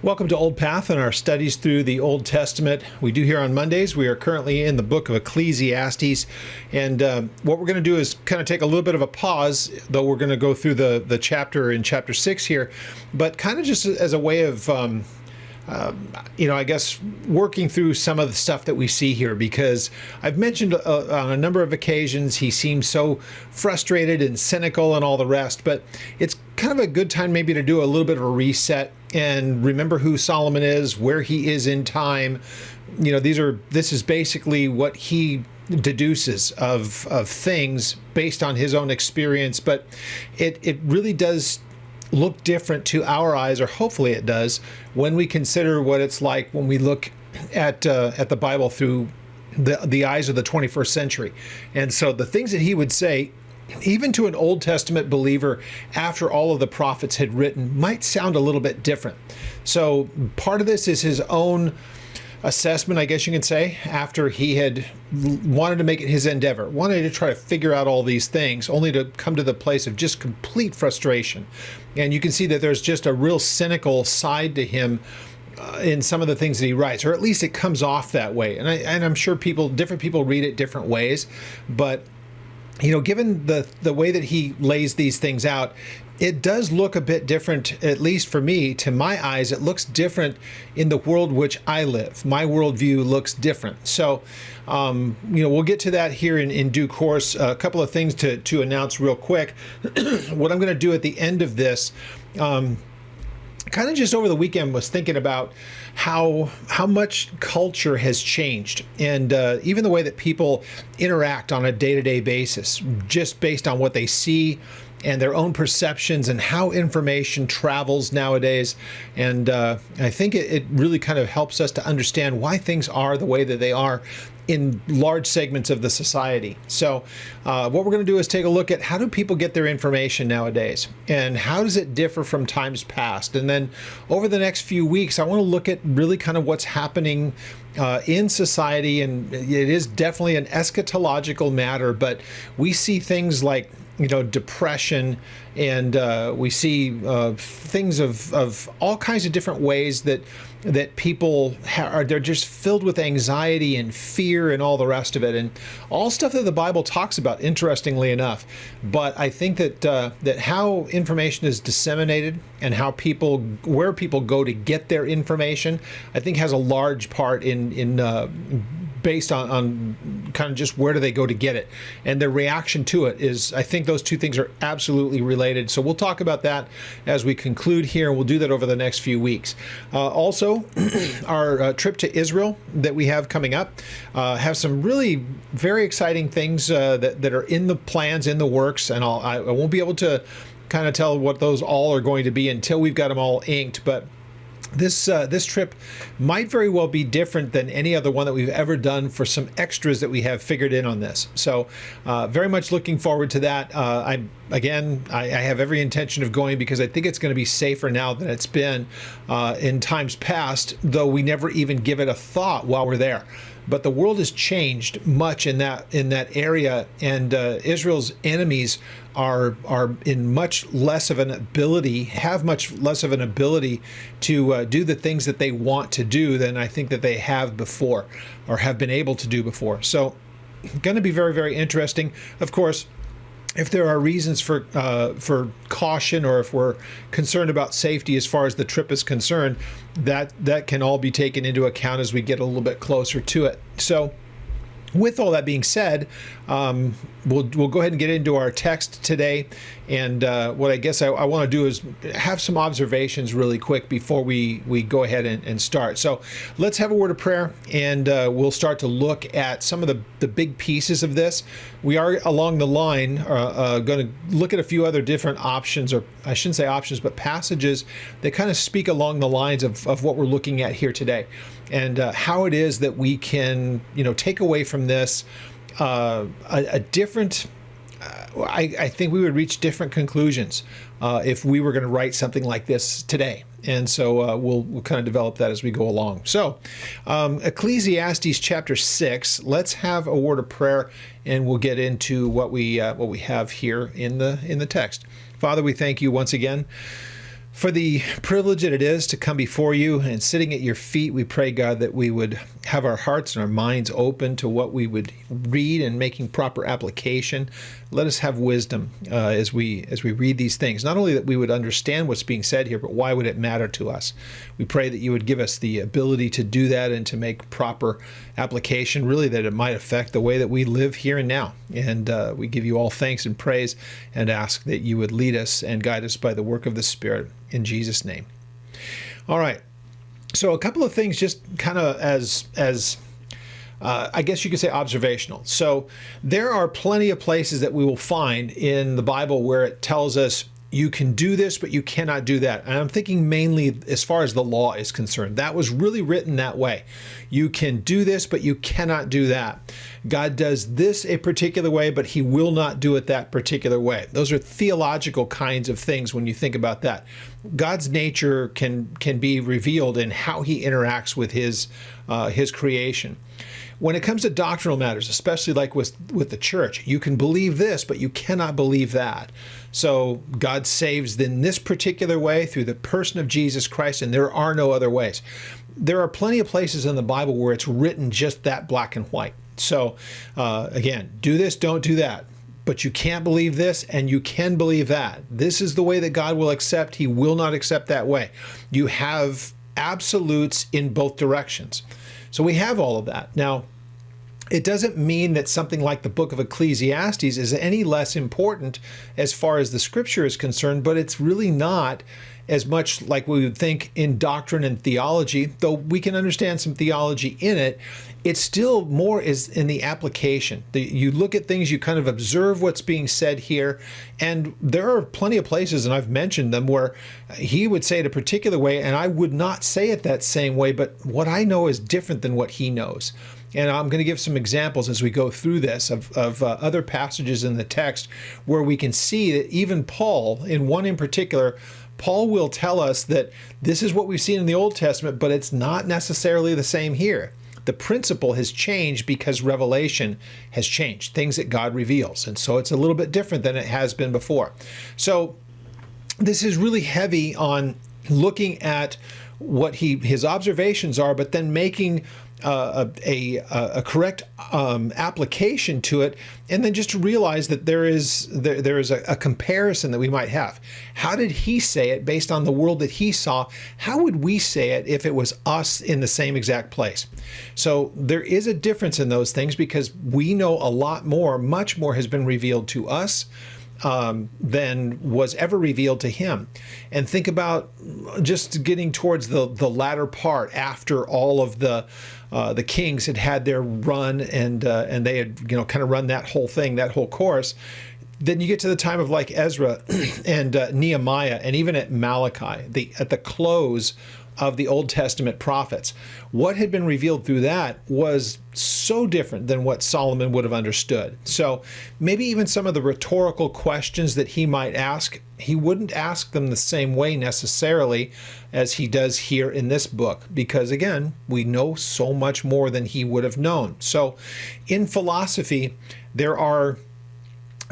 Welcome to Old Path and our studies through the Old Testament. We do here on Mondays. We are currently in the book of Ecclesiastes, and what we're going to do is kind of take a little bit of a pause, though we're going to go through the chapter in chapter 6 here, but kind of just as a way of I guess working through some of the stuff that we see here, because I've mentioned on a number of occasions he seems so frustrated and cynical and all the rest, but it's kind of a good time maybe to do a little bit of a reset and remember who Solomon is, where he is in time. This is basically what he deduces of things based on his own experience, but it really does look different to our eyes, or hopefully it does, when we consider what it's like when we look at the Bible through the eyes of the 21st century. And so the things that he would say, even to an Old Testament believer after all of the prophets had written, might sound a little bit different. So part of this is his own assessment, I guess you can say, after he had wanted to make it his endeavor, wanted to try to figure out all these things, only to come to the place of just complete frustration. And you can see that there's just a real cynical side to him in some of the things that he writes, or at least it comes off that way. And I'm sure different people read it different ways, but given the way that he lays these things out, it does look a bit different, at least for me, to my eyes. It looks different in the world which I live. My worldview looks different. So, we'll get to that here in due course. A couple of things to announce real quick. What I'm going to do at the end of this, kind of just over the weekend, was thinking about how much culture has changed, and even the way that people interact on a day-to-day basis, just based on what they see and their own perceptions and how information travels nowadays. And I think it really kind of helps us to understand why things are the way that they are in large segments of the society. So what we're going to do is take a look at how do people get their information nowadays, and how does it differ from times past. And then over the next few weeks, I want to look at really kind of what's happening in society. And it is definitely an eschatological matter, but we see things like depression, and we see things of all kinds of different ways that people they're just filled with anxiety and fear and all the rest of it, and all stuff that the Bible talks about, interestingly enough. But I think that how information is disseminated and where people go to get their information, I think has a large part in based on kind of just where do they go to get it, and their reaction to it is, I think those two things are absolutely related. So we'll talk about that as we conclude here, and we'll do that over the next few weeks. Also, our trip to Israel that we have coming up have some really very exciting things that are in the plans, in the works, and I won't be able to kind of tell what those all are going to be until we've got them all inked, but this trip might very well be different than any other one that we've ever done, for some extras that we have figured in on this. So very much looking forward to that. I have every intention of going, because I think it's going to be safer now than it's been in times past, though we never even give it a thought while we're there. But the world has changed much in that area, and Israel's enemies are in much less of an ability, have much less of an ability to do the things that they want to do than I think that they have before, or have been able to do before. So, going to be very, very interesting. Of course, if there are reasons for caution, or if we're concerned about safety as far as the trip is concerned, that can all be taken into account as we get a little bit closer to it. So, with all that being said, we'll go ahead and get into our text today. And what I guess I want to do is have some observations really quick before we go ahead and start. So let's have a word of prayer, and we'll start to look at some of the big pieces of this. We are along the line going to look at a few other different options, or I shouldn't say options, but passages that kind of speak along the lines of what we're looking at here today, and how it is that we can take away from this a different, I think we would reach different conclusions if we were going to write something like this today. And so we'll kind of develop that as we go along. So Ecclesiastes chapter 6, let's have a word of prayer, and we'll get into what we have here in the text. Father, we thank you once again For the privilege that it is to come before you and sitting at your feet, we pray, God, that we would have our hearts and our minds open to what we would read and making proper application. Let us have wisdom as we read these things. Not only that we would understand what's being said here, but why would it matter to us? We pray that you would give us the ability to do that and to make proper application, really that it might affect the way that we live here and now. And we give you all thanks and praise and ask that you would lead us and guide us by the work of the Spirit. In Jesus' name. All right. So a couple of things just kind of as I guess you could say observational. So there are plenty of places that we will find in the Bible where it tells us you can do this, but you cannot do that. And I'm thinking mainly as far as the law is concerned. That was really written that way. You can do this, but you cannot do that. God does this a particular way, but he will not do it that particular way. Those are theological kinds of things when you think about that. God's nature can be revealed in how he interacts with his creation. When it comes to doctrinal matters, especially like with the church, you can believe this, but you cannot believe that. So God saves in this particular way through the person of Jesus Christ, and there are no other ways. There are plenty of places in the Bible where it's written just that black and white. So again, do this, don't do that. But you can't believe this and you can believe that. This is the way that God will accept. He will not accept that way. You have absolutes in both directions. So we have all of that. Now, it doesn't mean that something like the book of Ecclesiastes is any less important as far as the scripture is concerned, but it's really not as much like we would think in doctrine and theology, though we can understand some theology in it. It's still more is in the application. You look at things, you kind of observe what's being said here, and there are plenty of places, and I've mentioned them, where he would say it a particular way, and I would not say it that same way, but what I know is different than what he knows. And I'm going to give some examples as we go through this of other passages in the text where we can see that even Paul, in one in particular, Paul will tell us that this is what we've seen in the Old Testament, but it's not necessarily the same here. The principle has changed because revelation has changed, things that God reveals. And so it's a little bit different than it has been before. So this is really heavy on looking at what his observations are, but then making a correct application to it, and then just to realize that there is a comparison that we might have. How did he say it based on the world that he saw? How would we say it if it was us in the same exact place? So there is a difference in those things because we know a lot more, much more has been revealed to us than was ever revealed to him. And think about just getting towards the latter part after all of the kings had their run and they had kind of run that whole thing, that whole course. Then you get to the time of like Ezra and Nehemiah, and even at Malachi, at the close of the Old Testament prophets. What had been revealed through that was so different than what Solomon would have understood. So maybe even some of the rhetorical questions that he might ask, he wouldn't ask them the same way necessarily as he does here in this book, because again, we know so much more than he would have known. So in philosophy, there are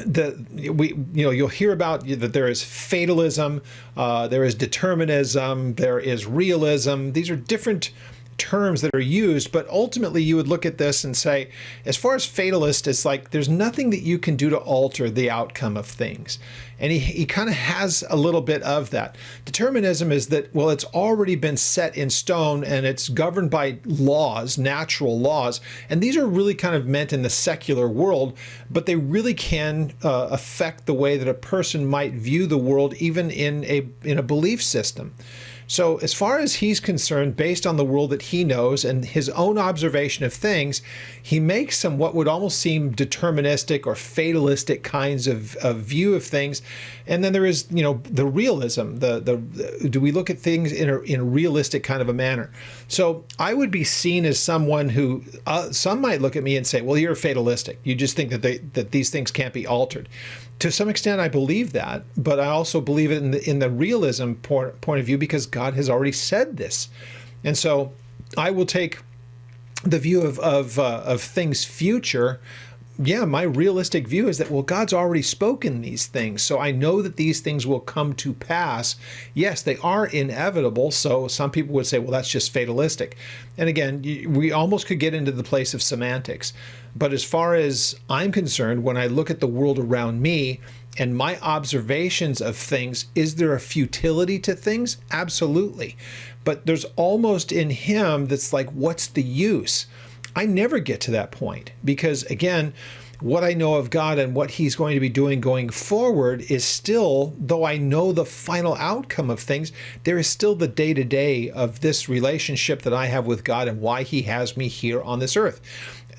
you'll hear about that there is fatalism, there is determinism, there is realism. These are different terms that are used, but ultimately you would look at this and say, as far as fatalist, it's like there's nothing that you can do to alter the outcome of things. And he kind of has a little bit of that. Determinism is that, well, it's already been set in stone and it's governed by laws, natural laws. And these are really kind of meant in the secular world, but they really can affect the way that a person might view the world, even in a belief system. So as far as he's concerned, based on the world that he knows and his own observation of things, he makes some what would almost seem deterministic or fatalistic kinds of view of things. And then there is, the realism. Do we look at things in a realistic kind of a manner? So I would be seen as someone who some might look at me and say, well, you're fatalistic. You just think that these things can't be altered. To some extent, I believe that, but I also believe it in the realism point of view because God has already said this. And so I will take the view of things future, yeah, my realistic view is that, well, God's already spoken these things, so I know that these things will come to pass. Yes, they are inevitable, so some people would say, well, that's just fatalistic. And again, we almost could get into the place of semantics. But as far as I'm concerned, when I look at the world around me and my observations of things, is there a futility to things? Absolutely. But there's almost in him that's like, what's the use? I never get to that point because, again, what I know of God and what he's going to be doing going forward is still, though I know the final outcome of things, there is still the day-to-day of this relationship that I have with God and why he has me here on this earth.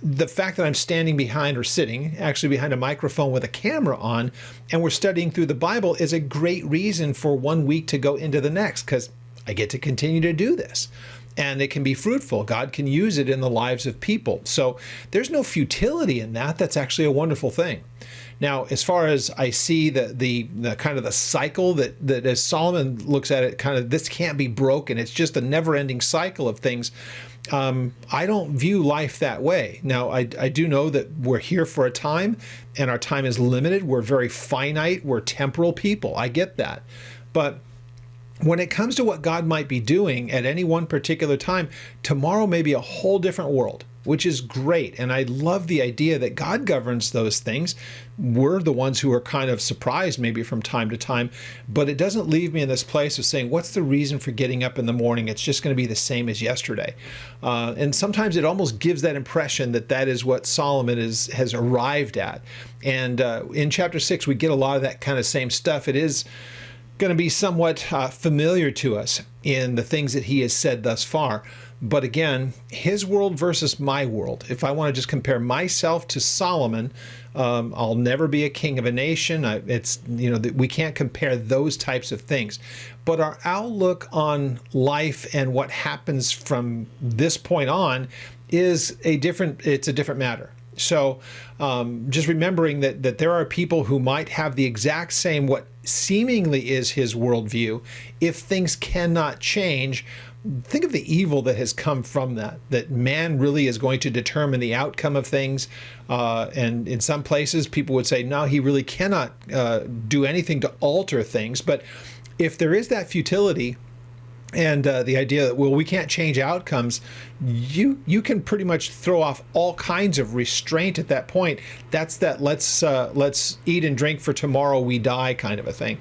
The fact that I'm standing behind or sitting actually behind a microphone with a camera on and we're studying through the Bible is a great reason for 1 week to go into the next, because I get to continue to do this. And it can be fruitful. God can use it in the lives of people. So there's no futility in that. That's actually a wonderful thing. Now, as far as I see the kind of the cycle that as Solomon looks at it, kind of this can't be broken. It's just a never-ending cycle of things. I don't view life that way. Now, I do know that we're here for a time, and our time is limited. We're very finite. We're temporal people. I get that. But when it comes to what God might be doing at any one particular time, tomorrow may be a whole different world, which is great. And I love the idea that God governs those things. We're the ones who are kind of surprised maybe from time to time, but it doesn't leave me in this place of saying, what's the reason for getting up in the morning? It's just going to be the same as yesterday. And sometimes it almost gives that impression that that is what Solomon has arrived at. And in chapter 6, we get a lot of that kind of same stuff. It is going to be somewhat familiar to us in the things that he has said thus far. But again, his world versus my world. If I want to just compare myself to Solomon, I'll never be a king of a nation. We can't compare those types of things. But our outlook on life and what happens from this point on is a different matter. So just remembering that there are people who might have the exact same, what seemingly is his worldview, if things cannot change. Think of the evil that has come from that man really is going to determine the outcome of things. And in some places, people would say, no, he really cannot do anything to alter things. But if there is that futility, and the idea that, well, we can't change outcomes, you can pretty much throw off all kinds of restraint at that point. That's that let's eat and drink for tomorrow we die kind of a thing.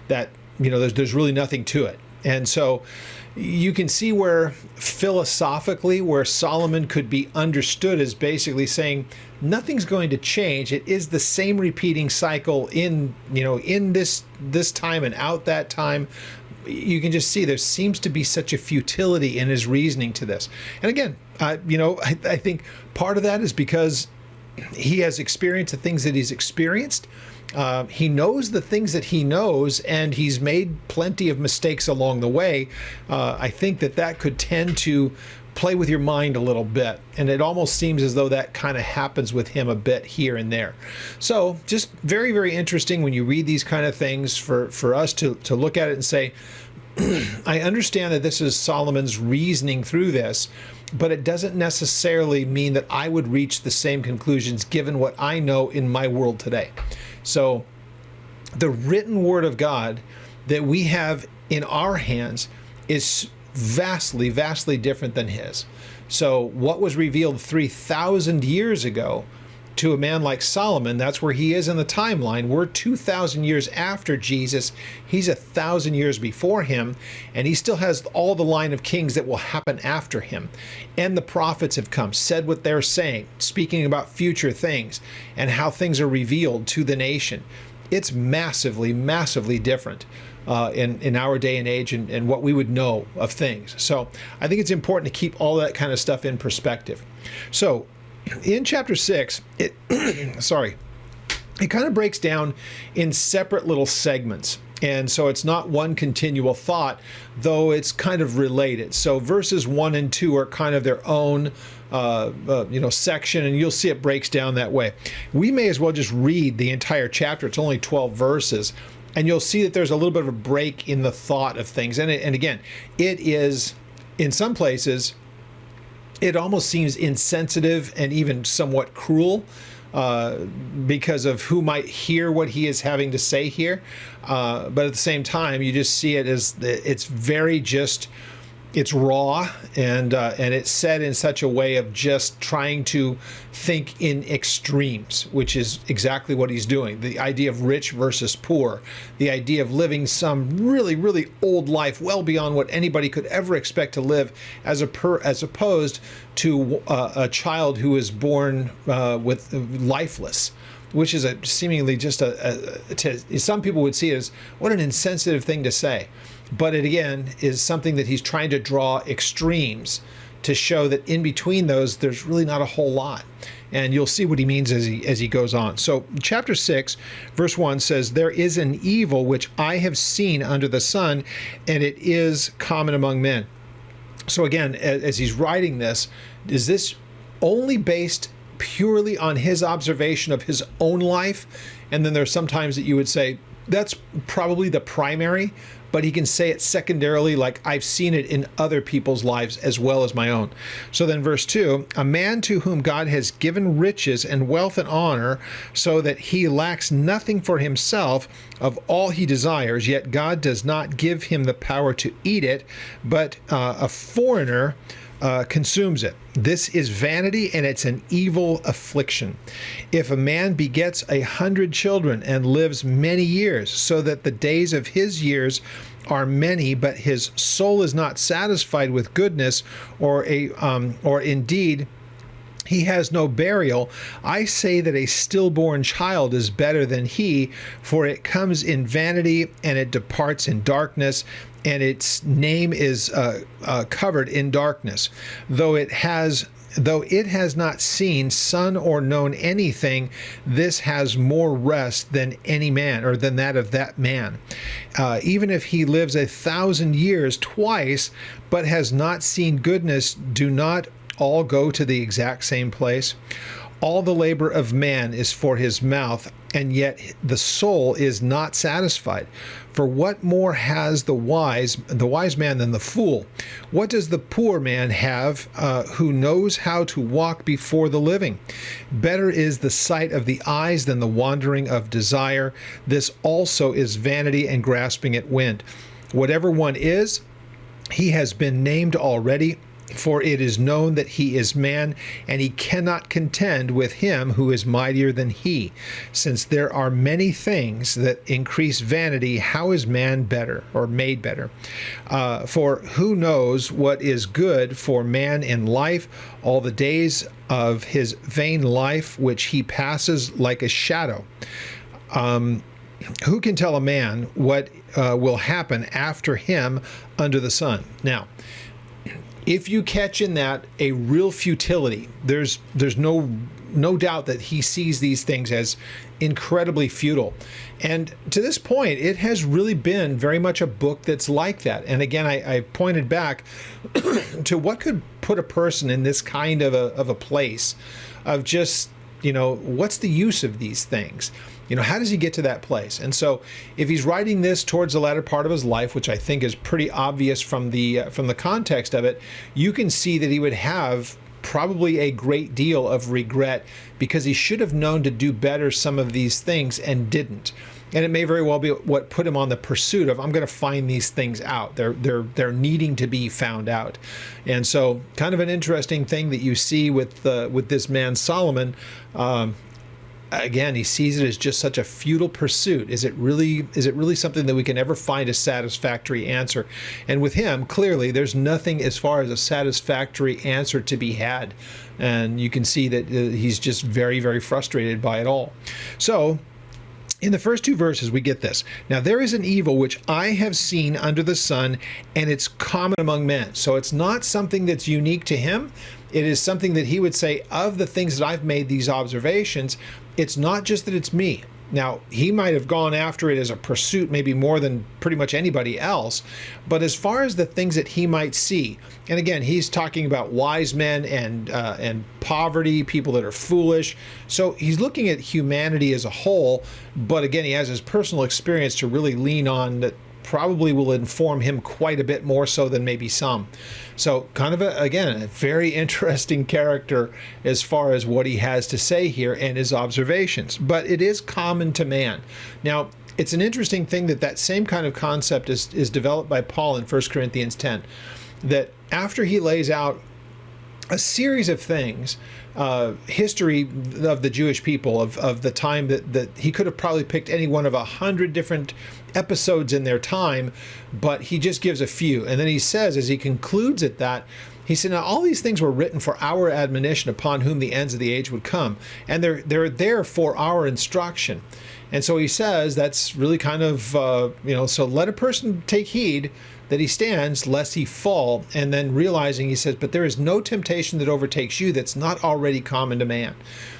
That, there's really nothing to it. And so you can see where philosophically, where Solomon could be understood as basically saying nothing's going to change. It is the same repeating cycle in this time and out that time. You can just see there seems to be such a futility in his reasoning to this. And again, I think part of that is because he has experienced the things that he's experienced. He knows the things that he knows, and he's made plenty of mistakes along the way. I think that could tend to play with your mind a little bit, and it almost seems as though that kind of happens with him a bit here and there. So just very, very interesting when you read these kind of things for us to look at it and say, I understand that this is Solomon's reasoning through this, but it doesn't necessarily mean that I would reach the same conclusions given what I know in my world today. So the written word of God that we have in our hands is vastly, vastly different than his. So what was revealed 3,000 years ago to a man like Solomon, that's where he is in the timeline. We're 2,000 years after Jesus. He's 1,000 years before him, and he still has all the line of kings that will happen after him. And the prophets have come, said what they're saying, speaking about future things and how things are revealed to the nation. It's massively, massively different in our day and age and what we would know of things. So I think it's important to keep all that kind of stuff in perspective. So in chapter 6, it kind of breaks down in separate little segments. And so it's not one continual thought, though it's kind of related. So verses 1 and 2 are kind of their own section, and you'll see it breaks down that way. We may as well just read the entire chapter. It's only 12 verses, and you'll see that there's a little bit of a break in the thought of things. And again, it is, in some places, it almost seems insensitive and even somewhat cruel because of who might hear what he is having to say here. But at the same time, you just see it as it's very just, it's raw, and it's said in such a way of just trying to think in extremes, which is exactly what he's doing. The idea of rich versus poor, the idea of living some really, really old life, well beyond what anybody could ever expect to live, as opposed to a child who is born with lifeless, which is seemingly just some people would see it as what an insensitive thing to say. But it again is something that he's trying to draw extremes to show that in between those, there's really not a whole lot. And you'll see what he means as he goes on. So chapter 6, verse 1 says, "There is an evil which I have seen under the sun, and it is common among men." So again, as he's writing this, is this only based purely on his observation of his own life? And then there's sometimes that you would say, that's probably the primary, but he can say it secondarily, like I've seen it in other people's lives as well as my own. So then verse 2, "A man to whom God has given riches and wealth and honor, so that he lacks nothing for himself of all he desires, yet God does not give him the power to eat it, but a foreigner consumes it. This is vanity, and it's an evil affliction. If a man begets 100 children and lives many years, so that the days of his years are many, but his soul is not satisfied with goodness, or indeed he has no burial, I say that a stillborn child is better than he, for it comes in vanity, and it departs in darkness, and its name is covered in darkness. Though it has not seen sun or known anything, this has more rest than any man, or than that of that man. Even if he lives 1,000 years twice, but has not seen goodness, do not all go to the exact same place? All the labor of man is for his mouth, and yet the soul is not satisfied. For what more has the wise man than the fool? What does the poor man have who knows how to walk before the living? Better is the sight of the eyes than the wandering of desire. This also is vanity and grasping at wind. Whatever one is, he has been named already. For it is known that he is man, and he cannot contend with him who is mightier than he. Since there are many things that increase vanity, how is man better, or made better? For who knows what is good for man in life, all the days of his vain life, which he passes like a shadow? Who can tell a man what will happen after him under the sun? Now, if you catch in that a real futility, there's no doubt that he sees these things as incredibly futile. And to this point, it has really been very much a book that's like that. And again, I pointed back to what could put a person in this kind of a place of just, what's the use of these things? How does he get to that place? And so if he's writing this towards the latter part of his life, which I think is pretty obvious from the context of it, you can see that he would have probably a great deal of regret because he should have known to do better some of these things and didn't. And it may very well be what put him on the pursuit of, I'm going to find these things out. They're needing to be found out. And so kind of an interesting thing that you see with this man Solomon. Again, he sees it as just such a futile pursuit. Is it really something that we can ever find a satisfactory answer? And with him, clearly, there's nothing as far as a satisfactory answer to be had. And you can see that he's just very, very frustrated by it all. So, in the first two verses, we get this. Now, there is an evil which I have seen under the sun, and it's common among men. So it's not something that's unique to him. It is something that he would say, of the things that I've made these observations, it's not just that it's me. Now, he might have gone after it as a pursuit, maybe more than pretty much anybody else. But as far as the things that he might see, and again, he's talking about wise men and poverty, people that are foolish. So he's looking at humanity as a whole. But again, he has his personal experience to really lean on that probably will inform him quite a bit more so than maybe some. So kind of, again, a very interesting character as far as what he has to say here and his observations. But it is common to man. Now, it's an interesting thing that same kind of concept is developed by Paul in 1 Corinthians 10, that after he lays out a series of things, history of the Jewish people, of the time that he could have probably picked any one of 100 different episodes in their time, but he just gives a few. And then he says, as he concludes at that, he said, now all these things were written for our admonition, upon whom the ends of the age would come. And they're there for our instruction. And so he says that's really kind of, so let a person take heed that he stands lest he fall. And then realizing, he says, but there is no temptation that overtakes you that's not already common to man.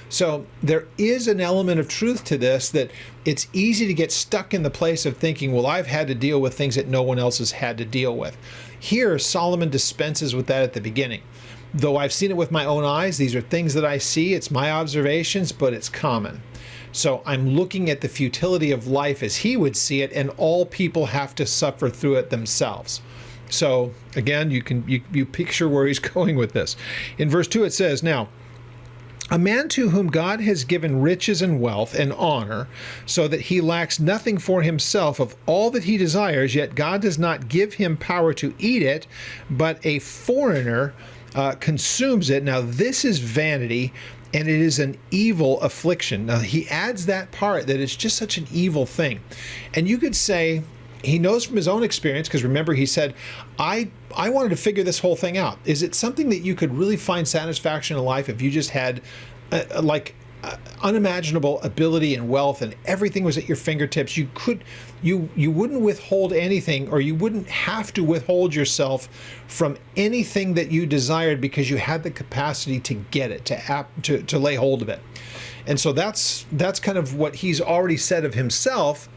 So there is an element of truth to this, that it's easy to get stuck in the place of thinking, well, I've had to deal with things that no one else has had to deal with. Here, Solomon dispenses with that at the beginning. Though I've seen it with my own eyes, these are things that I see, it's my observations, but it's common. So I'm looking at the futility of life as he would see it, and all people have to suffer through it themselves. So again, you picture where he's going with this. In verse 2 it says, now, a man to whom God has given riches and wealth and honor, so that he lacks nothing for himself of all that he desires, yet God does not give him power to eat it, but a foreigner consumes it. Now this is vanity, and it is an evil affliction. Now he adds that part, that it's just such an evil thing. And you could say, he knows from his own experience, because remember he said, I wanted to figure this whole thing out. Is it something that you could really find satisfaction in life if you just had unimaginable ability and wealth and everything was at your fingertips? You wouldn't withhold anything, or you wouldn't have to withhold yourself from anything that you desired, because you had the capacity to get it, to lay hold of it. And so that's kind of what he's already said of himself.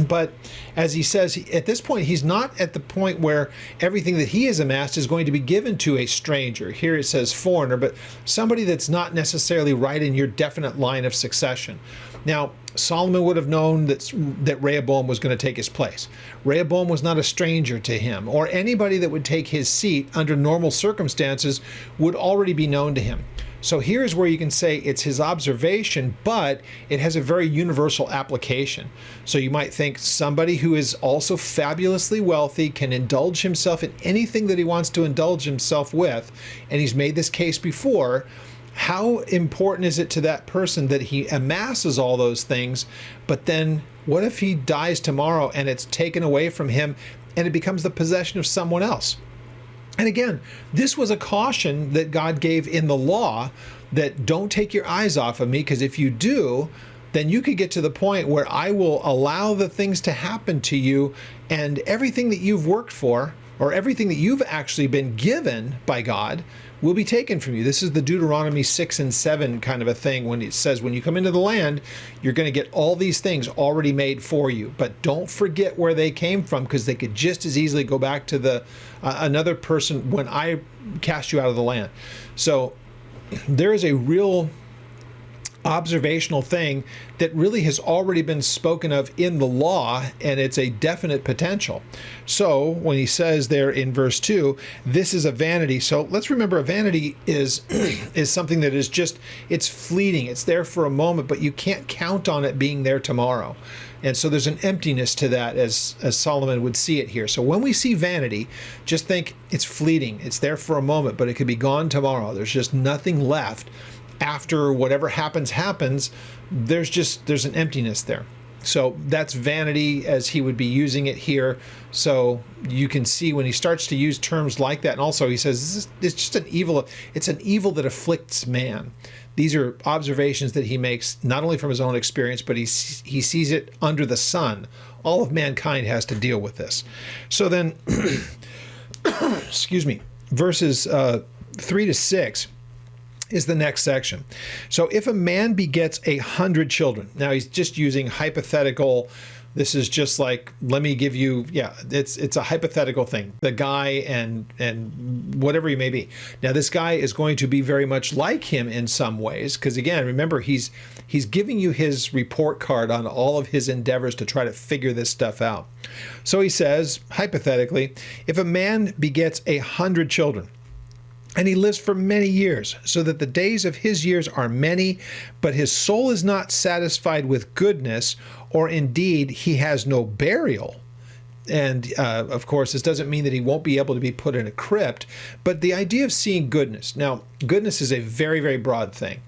But as he says, at this point, he's not at the point where everything that he has amassed is going to be given to a stranger. Here it says foreigner, but somebody that's not necessarily right in your definite line of succession. Now, Solomon would have known that Rehoboam was going to take his place. Rehoboam was not a stranger to him, or anybody that would take his seat under normal circumstances would already be known to him. So here's where you can say it's his observation, but it has a very universal application. So you might think somebody who is also fabulously wealthy can indulge himself in anything that he wants to indulge himself with, and he's made this case before. How important is it to that person that he amasses all those things, but then what if he dies tomorrow and it's taken away from him and it becomes the possession of someone else? And again, this was a caution that God gave in the law, that don't take your eyes off of me, because if you do, then you could get to the point where I will allow the things to happen to you, and everything that you've worked for, or everything that you've actually been given by God, will be taken from you. This is the Deuteronomy 6 and 7 kind of a thing, when it says, when you come into the land, you're going to get all these things already made for you. But don't forget where they came from, because they could just as easily go back to another person when I cast you out of the land. So there is a real observational thing that really has already been spoken of in the law, and it's a definite potential. So when he says there in verse 2, this is a vanity. So let's remember, a vanity is something that is just, it's fleeting. It's there for a moment, but you can't count on it being there tomorrow. And so there's an emptiness to that, as Solomon would see it here. So when we see vanity, just think it's fleeting. It's there for a moment, but it could be gone tomorrow. There's just nothing left. After whatever happens, there's an emptiness there. So that's vanity as he would be using it here. So you can see when he starts to use terms like that, and also he says it's just an evil. It's an evil that afflicts man. These are observations that he makes not only from his own experience, but he sees it under the sun. All of mankind has to deal with this. So then, excuse me, verses 3 to 6. Is the next section. So if a man begets 100 children, now he's just using hypothetical This is just like, let me give you, yeah, it's a hypothetical thing. The guy and whatever he may be. Now, this guy is going to be very much like him in some ways, because again, remember, he's giving you his report card on all of his endeavors to try to figure this stuff out. So he says, hypothetically, if a man begets 100 children, and he lives for many years, so that the days of his years are many, but his soul is not satisfied with goodness, or indeed he has no burial. And of course, this doesn't mean that he won't be able to be put in a crypt, but the idea of seeing goodness. Now, goodness is a very, very broad thing.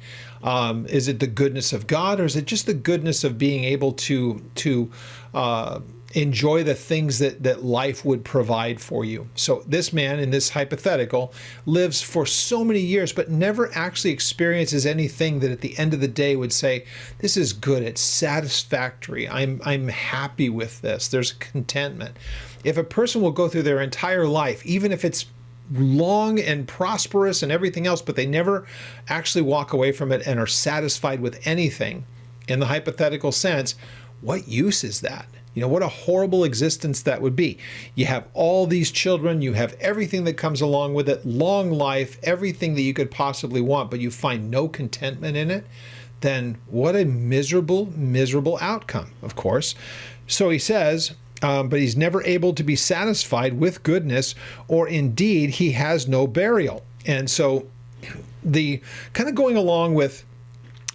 Is it the goodness of God, or is it just the goodness of being able to enjoy the things that life would provide for you? So this man in this hypothetical lives for so many years, but never actually experiences anything that at the end of the day would say, this is good, it's satisfactory, I'm happy with this, there's contentment. If a person will go through their entire life, even if it's long and prosperous and everything else, but they never actually walk away from it and are satisfied with anything, in the hypothetical sense, what use is that? You know, what a horrible existence that would be. You have all these children, you have everything that comes along with it, long life, everything that you could possibly want, but you find no contentment in it, then what a miserable, miserable outcome, of course. So he says, but he's never able to be satisfied with goodness, or indeed he has no burial. And so the kind of going along with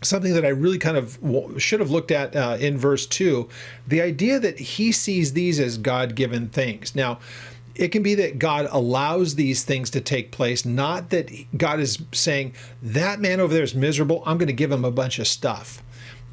something that I really kind of should have looked at in verse 2, the idea that he sees these as God-given things. Now, it can be that God allows these things to take place, not that God is saying, that man over there is miserable, I'm going to give him a bunch of stuff.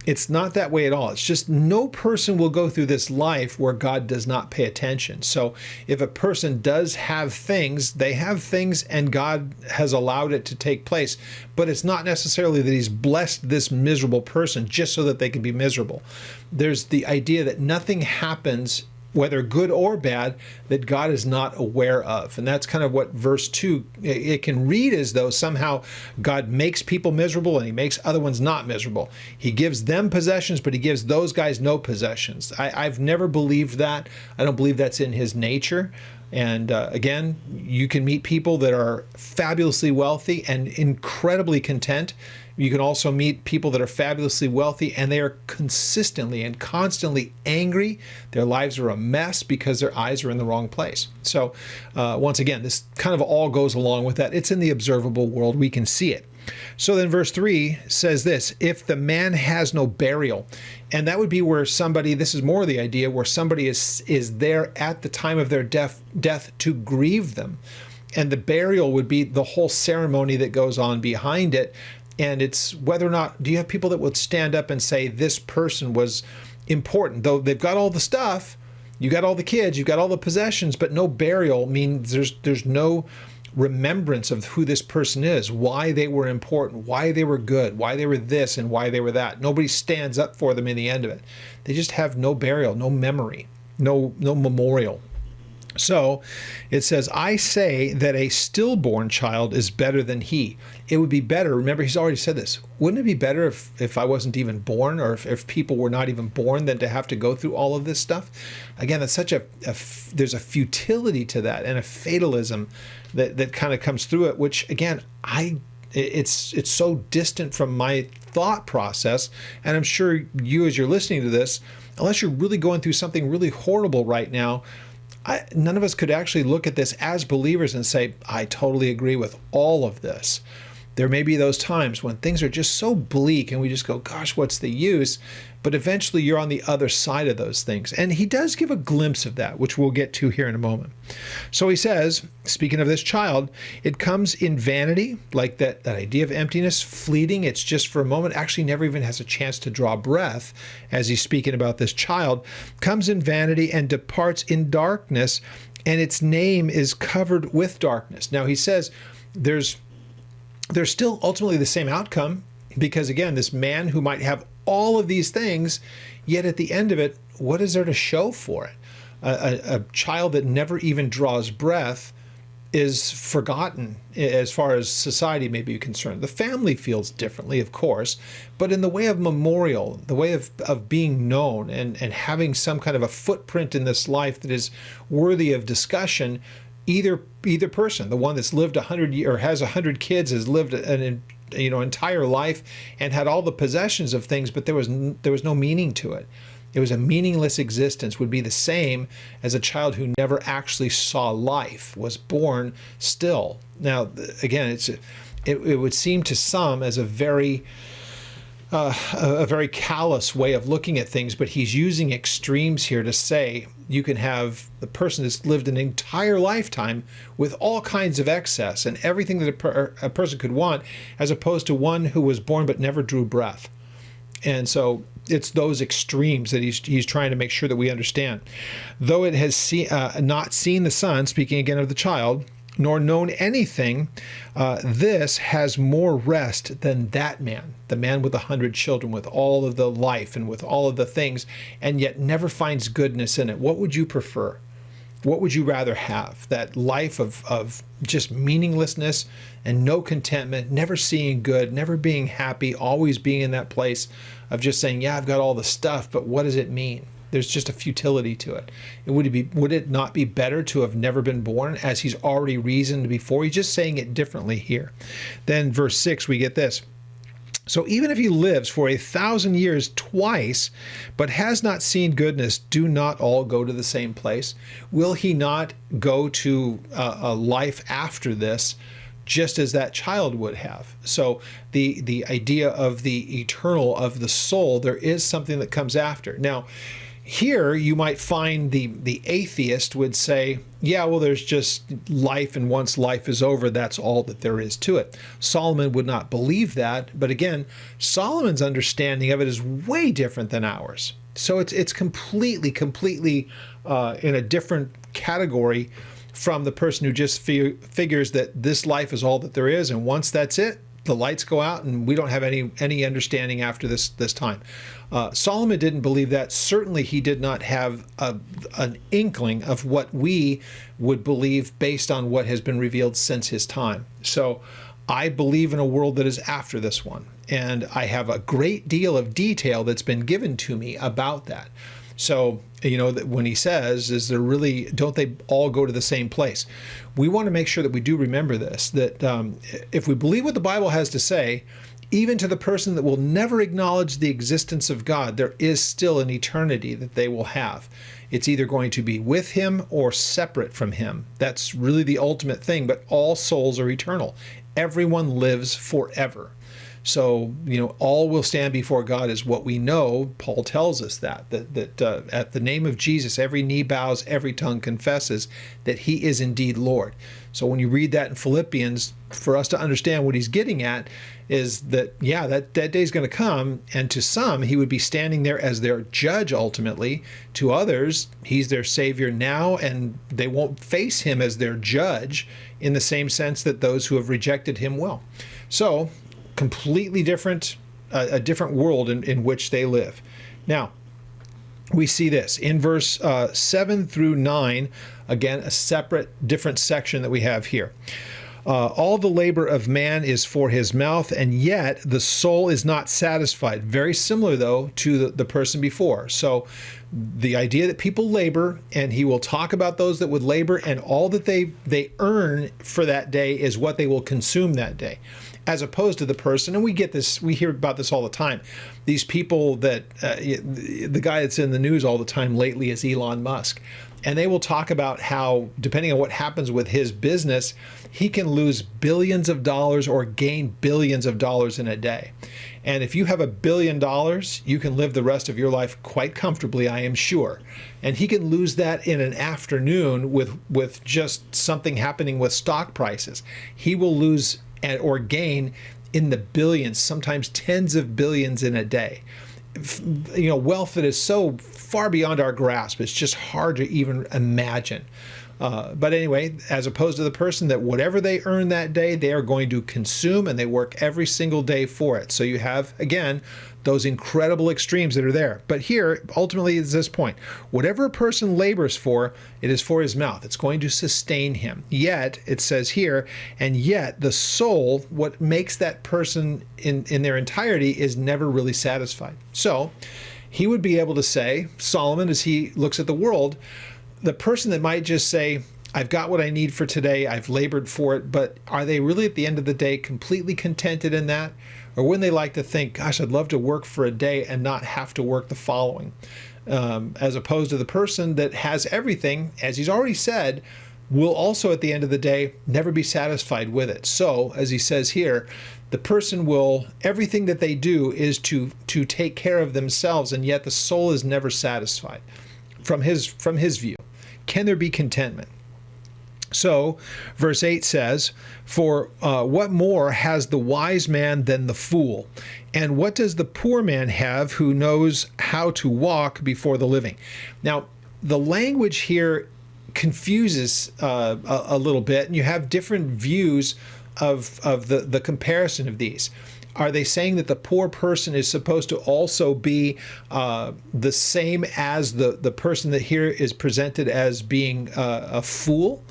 It's not that way at all. It's just no person will go through this life where God does not pay attention. So if a person does have things, they have things and God has allowed it to take place. But it's not necessarily that he's blessed this miserable person just so that they can be miserable. There's the idea that nothing happens, whether good or bad, that God is not aware of. And that's kind of what verse 2, it can read as though somehow God makes people miserable and he makes other ones not miserable. He gives them possessions, but he gives those guys no possessions. I've never believed that. I don't believe that's in his nature. And again, you can meet people that are fabulously wealthy and incredibly content. You can also meet people that are fabulously wealthy and they are consistently and constantly angry. Their lives are a mess because their eyes are in the wrong place. So once again, this kind of all goes along with that. It's in the observable world. We can see it. So then verse 3 says this, if the man has no burial, and that would be where somebody, this is more the idea, where somebody is there at the time of their death to grieve them. And the burial would be the whole ceremony that goes on behind it. And it's whether or not, do you have people that would stand up and say this person was important, though they've got all the stuff, you got all the kids, you've got all the possessions, but no burial means there's no remembrance of who this person is, why they were important, why they were good, why they were this and why they were that. Nobody stands up for them in the end of it. They just have no burial, no memory, no memorial. So it says, I say that a stillborn child is better than he. It would be better, remember he's already said this, wouldn't it be better if I wasn't even born, or if people were not even born, than to have to go through all of this stuff? Again, that's such there's a futility to that and a fatalism that kind of comes through it, which again, it's so distant from my thought process. And I'm sure you, as you're listening to this, unless you're really going through something really horrible right now, none of us could actually look at this as believers and say, I totally agree with all of this. There may be those times when things are just so bleak and we just go, gosh, what's the use? But eventually you're on the other side of those things. And he does give a glimpse of that, which we'll get to here in a moment. So he says, speaking of this child, it comes in vanity, like that idea of emptiness, fleeting. It's just for a moment, actually never even has a chance to draw breath as he's speaking about this child, comes in vanity and departs in darkness, and its name is covered with darkness. Now he says there's still ultimately the same outcome, because again, this man who might have all of these things, yet at the end of it, what is there to show for it? A child that never even draws breath, is forgotten as far as society may be concerned. The family feels differently, of course, but in the way of memorial, the way of being known and having some kind of a footprint in this life that is worthy of discussion, either person, the one that's lived 100 years or has 100 kids, has lived an entire life and had all the possessions of things, but there was no meaning to it. It was a meaningless existence, would be the same as a child who never actually saw life, was born still. Now, again, it would seem to some as a very callous way of looking at things, but he's using extremes here to say you can have the person that's lived an entire lifetime with all kinds of excess and everything that a person could want, as opposed to one who was born but never drew breath. And so it's those extremes that he's trying to make sure that we understand. Though it has not seen the son, speaking again of the child, nor known anything, this has more rest than that man, the man with 100 children, with all of the life and with all of the things, and yet never finds goodness in it. What would you prefer? What would you rather have? That life of just meaninglessness and no contentment, never seeing good, never being happy, always being in that place of just saying, yeah, I've got all the stuff, but what does it mean? There's just a futility to it. Would it not be better to have never been born, as he's already reasoned before? He's just saying it differently here. Then verse 6, we get this. So even if he lives for 1,000 years twice, but has not seen goodness, do not all go to the same place? Will he not go to a life after this, just as that child would have? So the idea of the eternal, of the soul, there is something that comes after. Now, here you might find the atheist would say, yeah, well, there's just life, and once life is over, that's all that there is to it. Solomon would not believe that, but again, Solomon's understanding of it is way different than ours. So it's completely in a different category from the person who just figures that this life is all that there is, and once that's it, the lights go out and we don't have any understanding after this time. Solomon didn't believe that. Certainly he did not have an inkling of what we would believe based on what has been revealed since his time. So I believe in a world that is after this one, and I have a great deal of detail that's been given to me about that. So, that when he says, don't they all go to the same place? We want to make sure that we do remember this, that if we believe what the Bible has to say, even to the person that will never acknowledge the existence of God, there is still an eternity that they will have. It's either going to be with him or separate from him. That's really the ultimate thing, but all souls are eternal. Everyone lives forever. So, all will stand before God is what we know. Paul tells us that at the name of Jesus, every knee bows, every tongue confesses that he is indeed Lord. So when you read that in Philippians, for us to understand what he's getting at is that, yeah, that day is going to come, and to some, he would be standing there as their judge ultimately. To others, he's their Savior now, and they won't face him as their judge in the same sense that those who have rejected him will. So, completely different, a different world in which they live. Now, we see this in verse 7 through 9, again, a separate, different section that we have here. All the labor of man is for his mouth, and yet the soul is not satisfied. Very similar, though, to the person before. So the idea that people labor, and he will talk about those that would labor, and all that they earn for that day is what they will consume that day, as opposed to the person, and we hear about this all the time, these people that, the guy that's in the news all the time lately is Elon Musk. And they will talk about how, depending on what happens with his business, he can lose billions of dollars or gain billions of dollars in a day. And if you have $1 billion, you can live the rest of your life quite comfortably, I am sure. And he can lose that in an afternoon with just something happening with stock prices. He will lose or gain in the billions, sometimes tens of billions in a day. Wealth that is so far beyond our grasp, it's just hard to even imagine. But anyway, as opposed to the person that whatever they earn that day, they are going to consume, and they work every single day for it. So you have, again, those incredible extremes that are there. But here, ultimately, is this point. Whatever a person labors for, it is for his mouth. It's going to sustain him. Yet, it says here, and yet the soul, what makes that person in their entirety, is never really satisfied. So, he would be able to say, Solomon, as he looks at the world, the person that might just say, I've got what I need for today, I've labored for it, but are they really at the end of the day completely contented in that? Or wouldn't they like to think, gosh, I'd love to work for a day and not have to work the following? As opposed to the person that has everything, as he's already said, will also at the end of the day never be satisfied with it. So, as he says here, the person will, everything that they do is to take care of themselves, and yet the soul is never satisfied from his view. Can there be contentment? So, verse 8 says, for what more has the wise man than the fool? And what does the poor man have who knows how to walk before the living? Now, the language here confuses a little bit, and you have different views of the comparison of these. Are they saying that the poor person is supposed to also be the same as the person that here is presented as being a fool?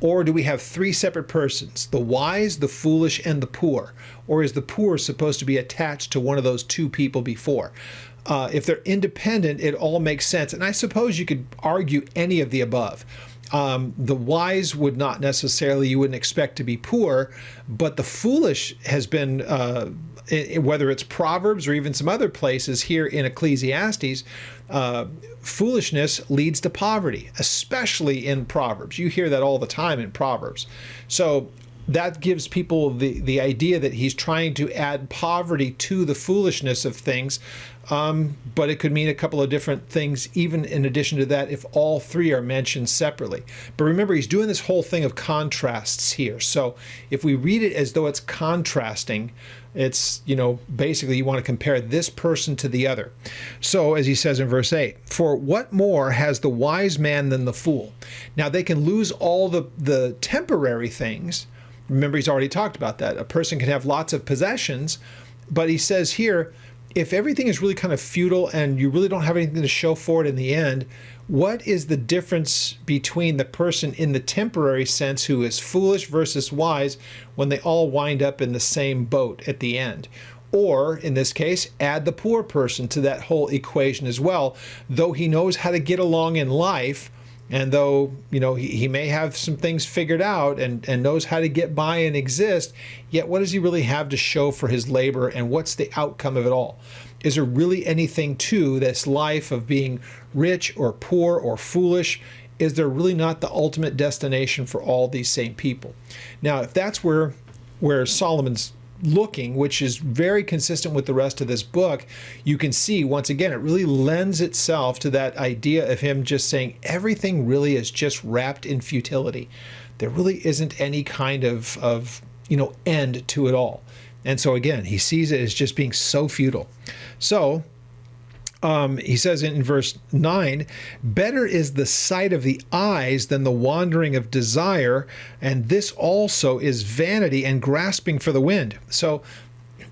Or do we have three separate persons, the wise, the foolish, and the poor? Or is the poor supposed to be attached to one of those two people before? If they're independent, it all makes sense. And I suppose you could argue any of the above. The wise would not necessarily, you wouldn't expect to be poor, but the foolish has been, whether it's Proverbs or even some other places here in Ecclesiastes, foolishness leads to poverty, especially in Proverbs. You hear that all the time in Proverbs. So that gives people the idea that he's trying to add poverty to the foolishness of things, but it could mean a couple of different things even in addition to that if all three are mentioned separately. But remember, he's doing this whole thing of contrasts here. So if we read it as though it's contrasting, it's, basically you want to compare this person to the other. So as he says in verse 8, for what more has the wise man than the fool? Now they can lose all the temporary things. Remember, he's already talked about that. A person can have lots of possessions, but he says here, if everything is really kind of futile and you really don't have anything to show for it in the end, what is the difference between the person in the temporary sense who is foolish versus wise when they all wind up in the same boat at the end? Or, in this case, add the poor person to that whole equation as well. Though he knows how to get along in life, and though, he may have some things figured out and knows how to get by and exist, yet what does he really have to show for his labor, and what's the outcome of it all? Is there really anything to this life of being rich or poor or foolish? Is there really not the ultimate destination for all these same people? Now, if that's where Solomon's looking, which is very consistent with the rest of this book, you can see, once again, it really lends itself to that idea of him just saying everything really is just wrapped in futility. There really isn't any kind of end to it all. And so again, he sees it as just being so futile. So he says in verse 9, better is the sight of the eyes than the wandering of desire, and this also is vanity and grasping for the wind. So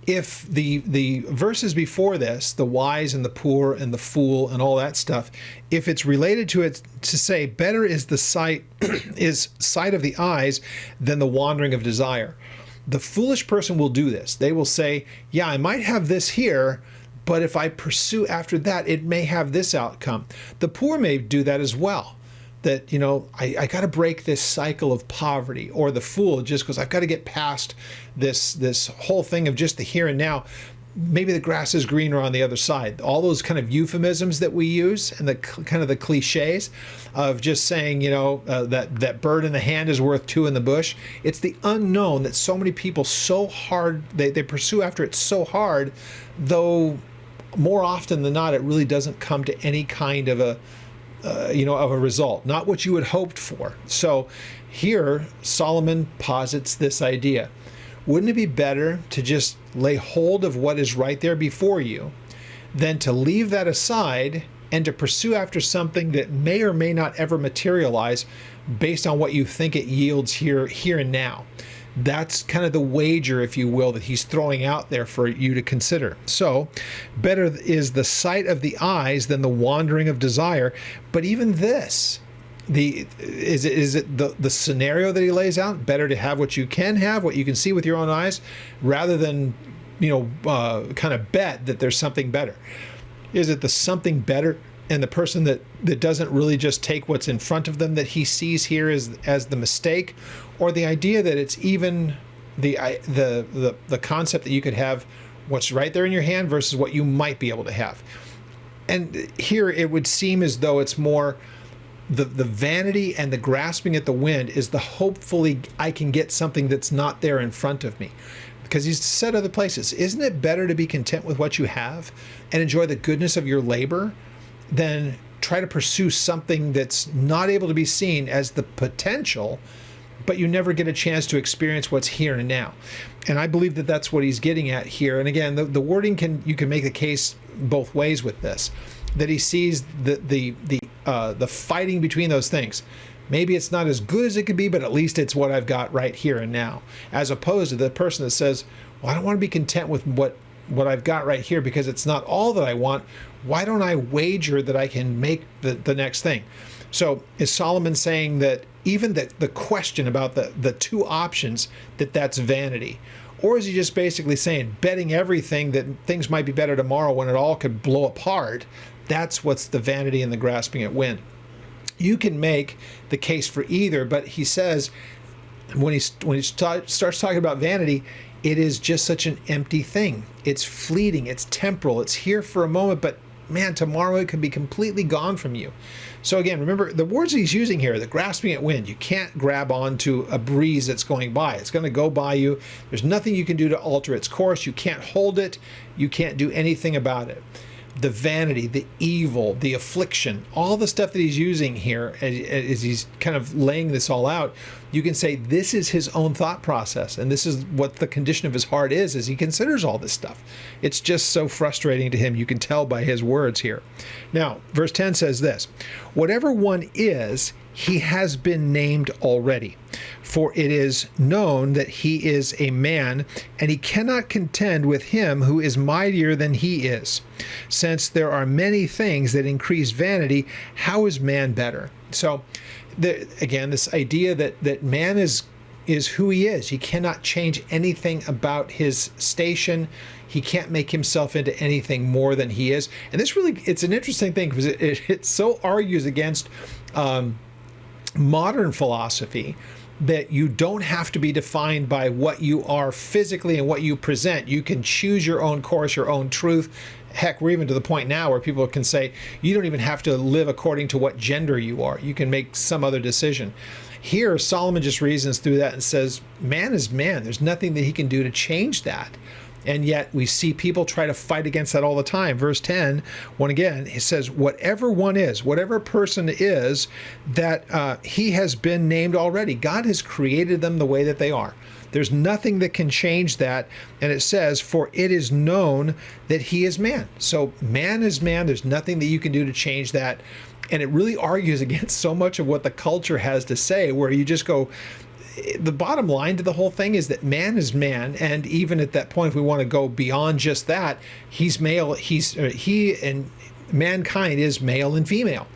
if the verses before this, the wise and the poor and the fool and all that stuff, if it's related to it to say better is the sight of the eyes than the wandering of desire, the foolish person will do this. They will say, yeah, I might have this here, but if I pursue after that, it may have this outcome. The poor may do that as well. That, I got to break this cycle of poverty. Or the fool just goes, I've got to get past this whole thing of just the here and now. Maybe the grass is greener on the other side. All those kind of euphemisms that we use and the kind of the cliches of just saying, that bird in the hand is worth two in the bush. It's the unknown that so many people so hard, they pursue after it so hard, though more often than not, it really doesn't come to any kind of a result, not what you had hoped for. So here, Solomon posits this idea. Wouldn't it be better to just lay hold of what is right there before you than to leave that aside and to pursue after something that may or may not ever materialize based on what you think it yields here and now? That's kind of the wager, if you will, that he's throwing out there for you to consider. So, better is the sight of the eyes than the wandering of desire. But even this, is it the scenario that he lays out? Better to have what you can have, what you can see with your own eyes, rather than kind of bet that there's something better. Is it the something better and the person that doesn't really just take what's in front of them that he sees here as the mistake, or the idea that it's even the concept that you could have what's right there in your hand versus what you might be able to have? And here it would seem as though it's more the vanity and the grasping at the wind is the hopefully I can get something that's not there in front of me. Because he's said other places, isn't it better to be content with what you have and enjoy the goodness of your labor than try to pursue something that's not able to be seen as the potential, but you never get a chance to experience what's here and now? And I believe that that's what he's getting at here. And again, the wording you can make the case both ways with this, that he sees the fighting between those things. Maybe it's not as good as it could be, but at least it's what I've got right here and now, as opposed to the person that says, well, I don't want to be content with what I've got right here because it's not all that I want. Why don't I wager that I can make the next thing? So is Solomon saying that even the question about the two options, that's vanity? Or is he just basically saying betting everything that things might be better tomorrow when it all could blow apart? That's what's the vanity and the grasping at wind. You can make the case for either, but he says when he starts talking about vanity, it is just such an empty thing. It's fleeting, it's temporal, it's here for a moment, but man, tomorrow it could be completely gone from you. So again, remember the words he's using here, the grasping at wind. You can't grab onto a breeze that's going by. It's going to go by you. There's nothing you can do to alter its course. You can't hold it. You can't do anything about it. The vanity, the evil, the affliction, all the stuff that he's using here as he's kind of laying this all out, you can say this is his own thought process, and this is what the condition of his heart is as he considers all this stuff. It's just so frustrating to him. You can tell by his words here. Now, verse 10 says this, whatever one is, he has been named already. For it is known that he is a man, and he cannot contend with him who is mightier than he is. Since there are many things that increase vanity, how is man better? So, again, this idea that man is who he is. He cannot change anything about his station. He can't make himself into anything more than he is. And this really, it's an interesting thing because it so argues against modern philosophy that you don't have to be defined by what you are physically and what you present. You can choose your own course, your own truth. Heck, we're even to the point now where people can say you don't even have to live according to what gender you are. You can make some other decision. Here, Solomon just reasons through that and says, man is man. There's nothing that he can do to change that. And yet we see people try to fight against that all the time. Verse 10, once again, it says, whatever one is, whatever person is, that he has been named already. God has created them the way that they are. There's nothing that can change that. And it says, for it is known that he is man. So man is man. There's nothing that you can do to change that. And it really argues against so much of what the culture has to say, where you just go, the bottom line to the whole thing is that man is man, and even at that point, if we want to go beyond just that, he's male. He and mankind is male and female,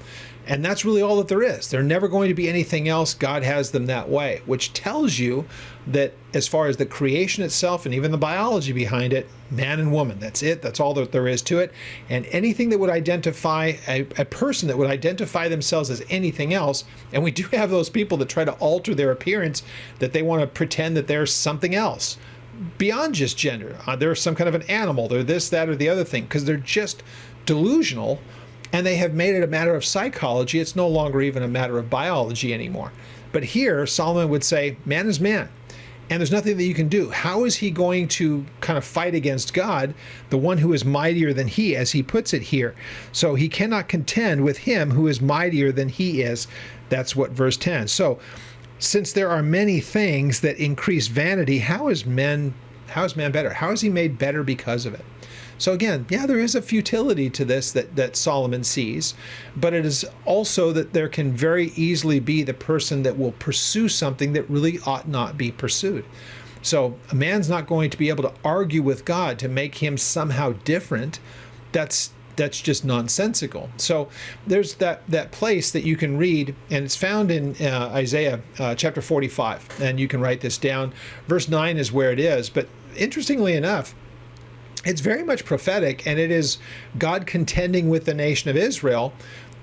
and that's really all that there is. They're never going to be anything else. God has them that way, which tells you that as far as the creation itself and even the biology behind it, man and woman, that's it. That's all that there is to it. And anything that would identify a person that would identify themselves as anything else, and we do have those people that try to alter their appearance, that they want to pretend that they're something else beyond just gender. They're some kind of an animal. They're this, that, or the other thing, because they're just delusional, and they have made it a matter of psychology. It's no longer even a matter of biology anymore. But here, Solomon would say, man is man. And there's nothing that you can do. How is he going to kind of fight against God, the one who is mightier than he, as he puts it here? So he cannot contend with him who is mightier than he is. That's what verse 10. So since there are many things that increase vanity, how is man better? How is he made better because of it? So again, yeah, there is a futility to this that Solomon sees, but it is also that there can very easily be the person that will pursue something that really ought not be pursued. So a man's not going to be able to argue with God to make him somehow different. That's just nonsensical. So there's that place that you can read, and it's found in Isaiah chapter 45, and you can write this down. Verse 9 is where it is, but interestingly enough, it's very much prophetic, and it is God contending with the nation of Israel.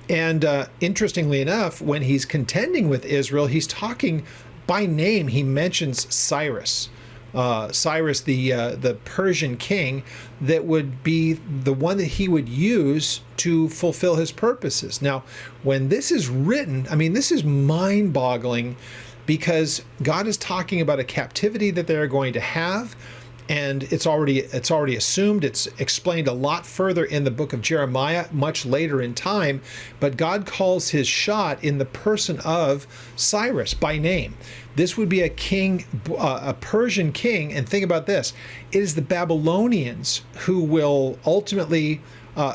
And interestingly enough, when he's contending with Israel, he's talking by name. He mentions Cyrus. Cyrus, the Persian king, that would be the one that he would use to fulfill his purposes. Now, when this is written, I mean, this is mind-boggling, because God is talking about a captivity that they're going to have, and it's already assumed. It's explained a lot further in the book of Jeremiah, much later in time, but God calls his shot in the person of Cyrus by name. This would be a king, a Persian king, and think about this. It is the Babylonians who will ultimately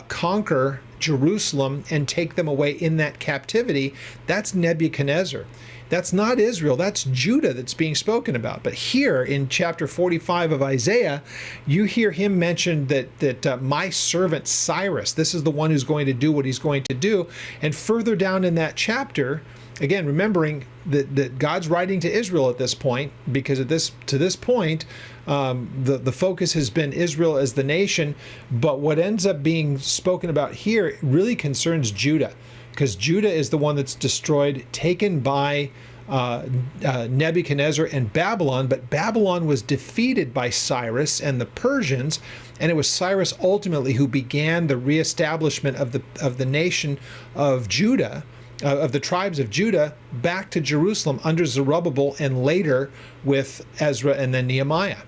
conquer Jerusalem and take them away in that captivity. That's Nebuchadnezzar. That's not Israel, that's Judah that's being spoken about. But here in chapter 45 of Isaiah, you hear him mention that my servant Cyrus, this is the one who's going to do what he's going to do. And further down in that chapter, again, remembering that God's writing to Israel at this point, because to this point, the focus has been Israel as the nation, but what ends up being spoken about here really concerns Judah, because Judah is the one that's destroyed, taken by Nebuchadnezzar and Babylon, but Babylon was defeated by Cyrus and the Persians, and it was Cyrus ultimately who began the reestablishment of the nation of Judah, of the tribes of Judah, back to Jerusalem under Zerubbabel, and later with Ezra and then Nehemiah.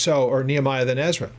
Or Nehemiah then Ezra.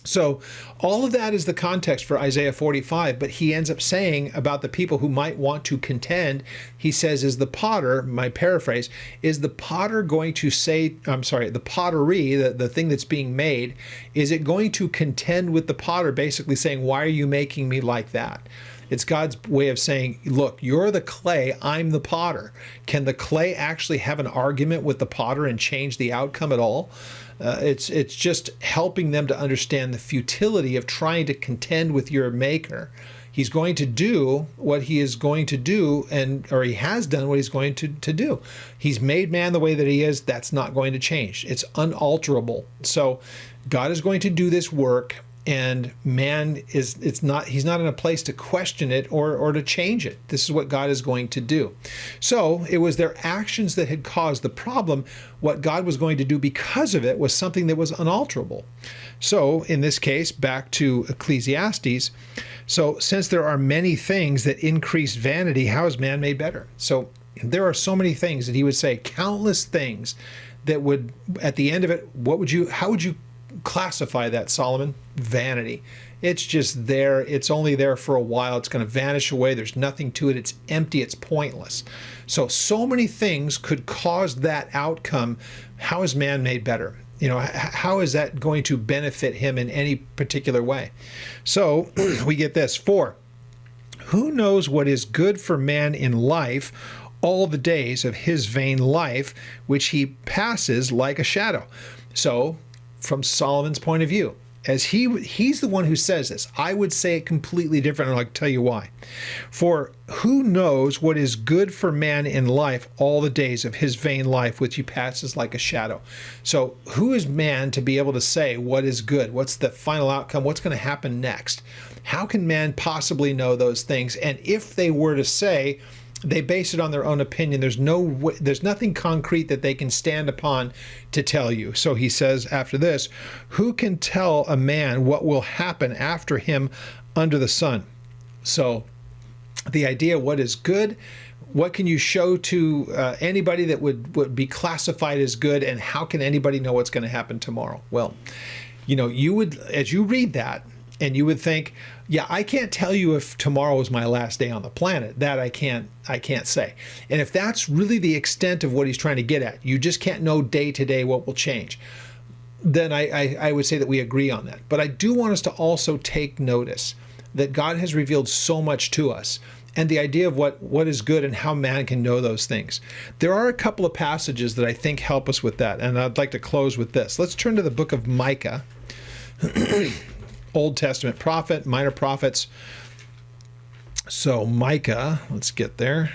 So all of that is the context for Isaiah 45, but he ends up saying about the people who might want to contend, he says, is the potter, my paraphrase, is the potter going to say, the pottery, the thing that's being made, is it going to contend with the potter, basically saying, why are you making me like that? It's God's way of saying, look, you're the clay, I'm the potter. Can the clay actually have an argument with the potter and change the outcome at all? It's just helping them to understand the futility of trying to contend with your maker. He's going to do what he is going to do, or he has done what he's going to do. He's made man the way that he is. That's not going to change. It's unalterable. So God is going to do this work, and man he's not in a place to question it or to change it. This is what God is going to do. So it was their actions that had caused the problem. What God was going to do because of it was something that was unalterable. So in this case, back to Ecclesiastes. So since there are many things that increase vanity, how is man made better? So there are so many things that he would say, countless things that would, at the end of it, how would you classify that, Solomon? Vanity. It's just there. It's only there for a while. It's going to vanish away. There's nothing to it. It's empty. It's pointless. So many things could cause that outcome. How is man made better? How is that going to benefit him in any particular way? So we get this. 4, who knows what is good for man in life all the days of his vain life, which he passes like a shadow? So from Solomon's point of view, as he's the one who says this. I would say it completely different, and I'll tell you why. For who knows what is good for man in life all the days of his vain life, which he passes like a shadow? So who is man to be able to say what is good? What's the final outcome? What's going to happen next? How can man possibly know those things? And if they were to say, they base it on their own opinion. There's nothing concrete that they can stand upon to tell you. So he says after this, who can tell a man what will happen after him under the sun? So the idea, what is good, what can you show to anybody that would be classified as good, and how can anybody know what's going to happen tomorrow? Well, you would, as you read that, and you would think, yeah, I can't tell you if tomorrow is my last day on the planet. That I can't say. And if that's really the extent of what he's trying to get at, you just can't know day to day what will change. then I would say that we agree on that. But I do want us to also take notice that God has revealed so much to us, and the idea of what is good and how man can know those things. There are a couple of passages that I think help us with that, and I'd like to close with this. Let's turn to the book of Micah, Old Testament prophet, minor prophets. So Micah, let's get there.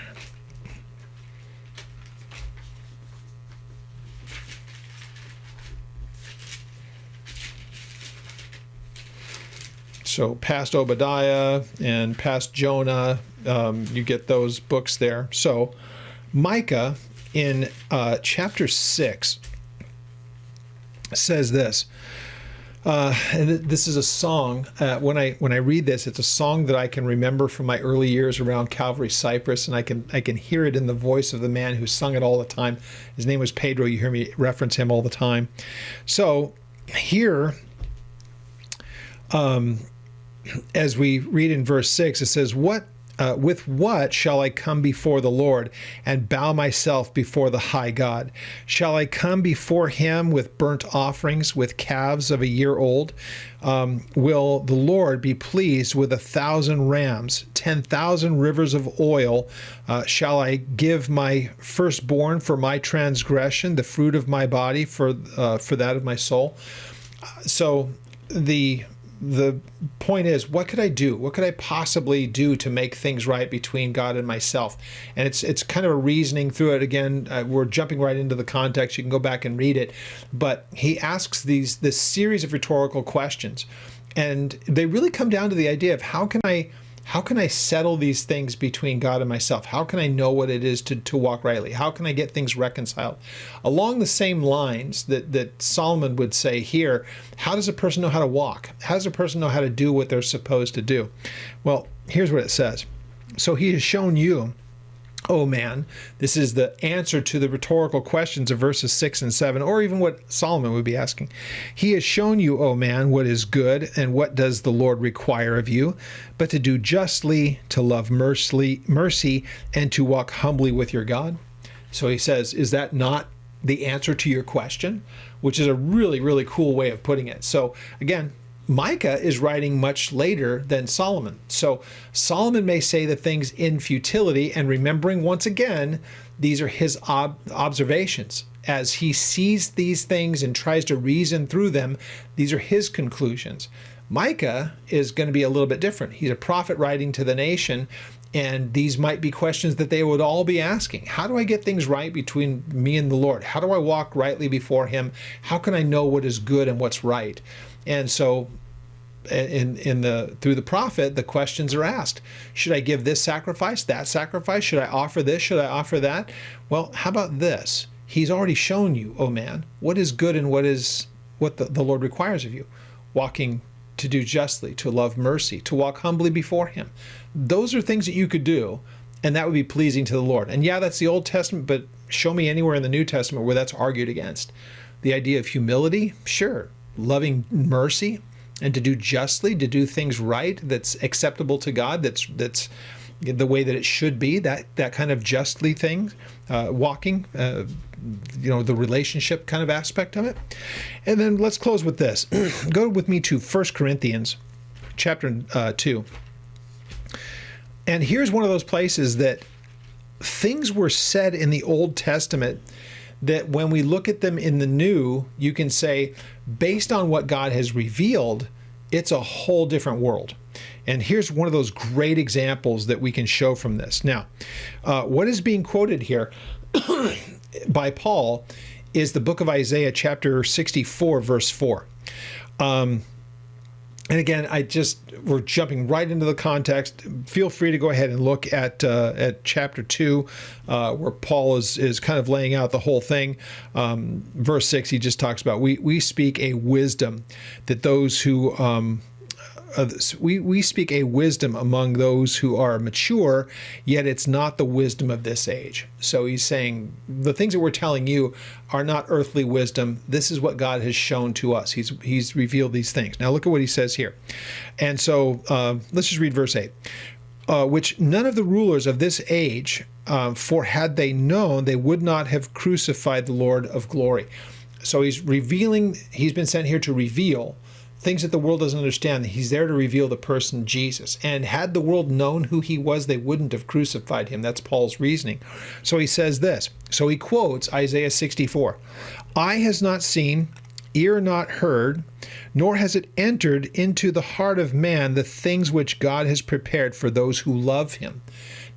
So past Obadiah and past Jonah, you get those books there. So Micah in chapter 6 says this, and this is a song. When I read this, it's a song that I can remember from my early years around Calvary Cypress, and I can hear it in the voice of the man who sung it all the time. His name was Pedro. You hear me reference him all the time. So here, as we read in verse 6, it says, with what shall I come before the Lord and bow myself before the high God? Shall I come before him with burnt offerings, with calves of a year old? Will the Lord be pleased with 1,000 rams, 10,000 rivers of oil? Shall I give my firstborn for my transgression, the fruit of my body for that of my soul? So the point is, what could I do? What could I possibly do to make things right between God and myself? And it's kind of a reasoning through it. Again, we're jumping right into the context. You can go back and read it. But he asks this series of rhetorical questions. And they really come down to the idea of how can I settle these things between God and myself? How can I know what it is to walk rightly? How can I get things reconciled? Along the same lines that Solomon would say here, how does a person know how to walk? How does a person know how to do what they're supposed to do? Well, here's what it says. So he has shown you, oh man, this is the answer to the rhetorical questions of verses 6 and 7, or even what Solomon would be asking. He has shown you, oh man, what is good, and what does the Lord require of you, but to do justly, to love mercy, and to walk humbly with your God. So he says, is that not the answer to your question? Which is a really, really cool way of putting it. So again, Micah is writing much later than Solomon. So Solomon may say the things in futility, and remembering once again, these are his observations. As he sees these things and tries to reason through them, these are his conclusions. Micah is going to be a little bit different. He's a prophet writing to the nation, and these might be questions that they would all be asking. How do I get things right between me and the Lord? How do I walk rightly before him? How can I know what is good and what's right? And so through the prophet, the questions are asked. Should I give this sacrifice, that sacrifice? Should I offer this? Should I offer that? Well, how about this? He's already shown you, oh man, what is good and what the Lord requires of you. Walking to do justly, to love mercy, to walk humbly before him. Those are things that you could do, and that would be pleasing to the Lord. And yeah, that's the Old Testament, but show me anywhere in the New Testament where that's argued against. The idea of humility, sure. Loving mercy and to do justly, to do things right, that's acceptable to God, that's the way that it should be, that kind of justly thing, walking, the relationship kind of aspect of it. And then let's close with this. Go with me to 1 Corinthians chapter 2. And here's one of those places that things were said in the Old Testament that when we look at them in the New, you can say, based on what God has revealed, it's a whole different world. And here's one of those great examples that we can show from this. Now, what is being quoted here by Paul is the book of Isaiah, chapter 64, verse 4. And again, we're jumping right into the context. Feel free to go ahead and look at chapter 2, where Paul is kind of laying out the whole thing. Verse 6, he just talks about, we speak a wisdom that those who, we speak a wisdom among those who are mature, yet it's not the wisdom of this age. So he's saying the things that we're telling you are not earthly wisdom. This is what God has shown to us. He's revealed these things. Now look at what he says here. And so let's just read verse 8. Which none of the rulers of this age, for had they known, they would not have crucified the Lord of glory. So he's revealing, he's been sent here to reveal things that the world doesn't understand. He's there to reveal the person Jesus. And had the world known who he was, they wouldn't have crucified him. That's Paul's reasoning. So he says this. So he quotes Isaiah 64. Eye has not seen, ear not heard, nor has it entered into the heart of man the things which God has prepared for those who love him.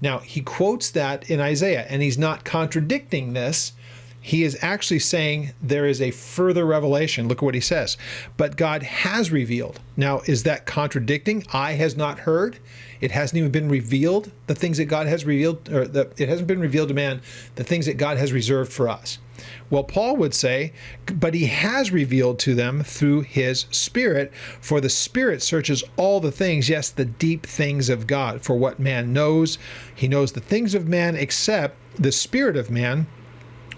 Now, he quotes that in Isaiah, and he's not contradicting this. He is actually saying there is a further revelation. Look at what he says. But God has revealed. Now, is that contradicting? Eye has not heard. It hasn't even been revealed, the things that God has revealed, or it hasn't been revealed to man, the things that God has reserved for us. Well, Paul would say, but he has revealed to them through his Spirit, for the Spirit searches all the things, yes, the deep things of God. For what man knows, he knows the things of man except the Spirit of man,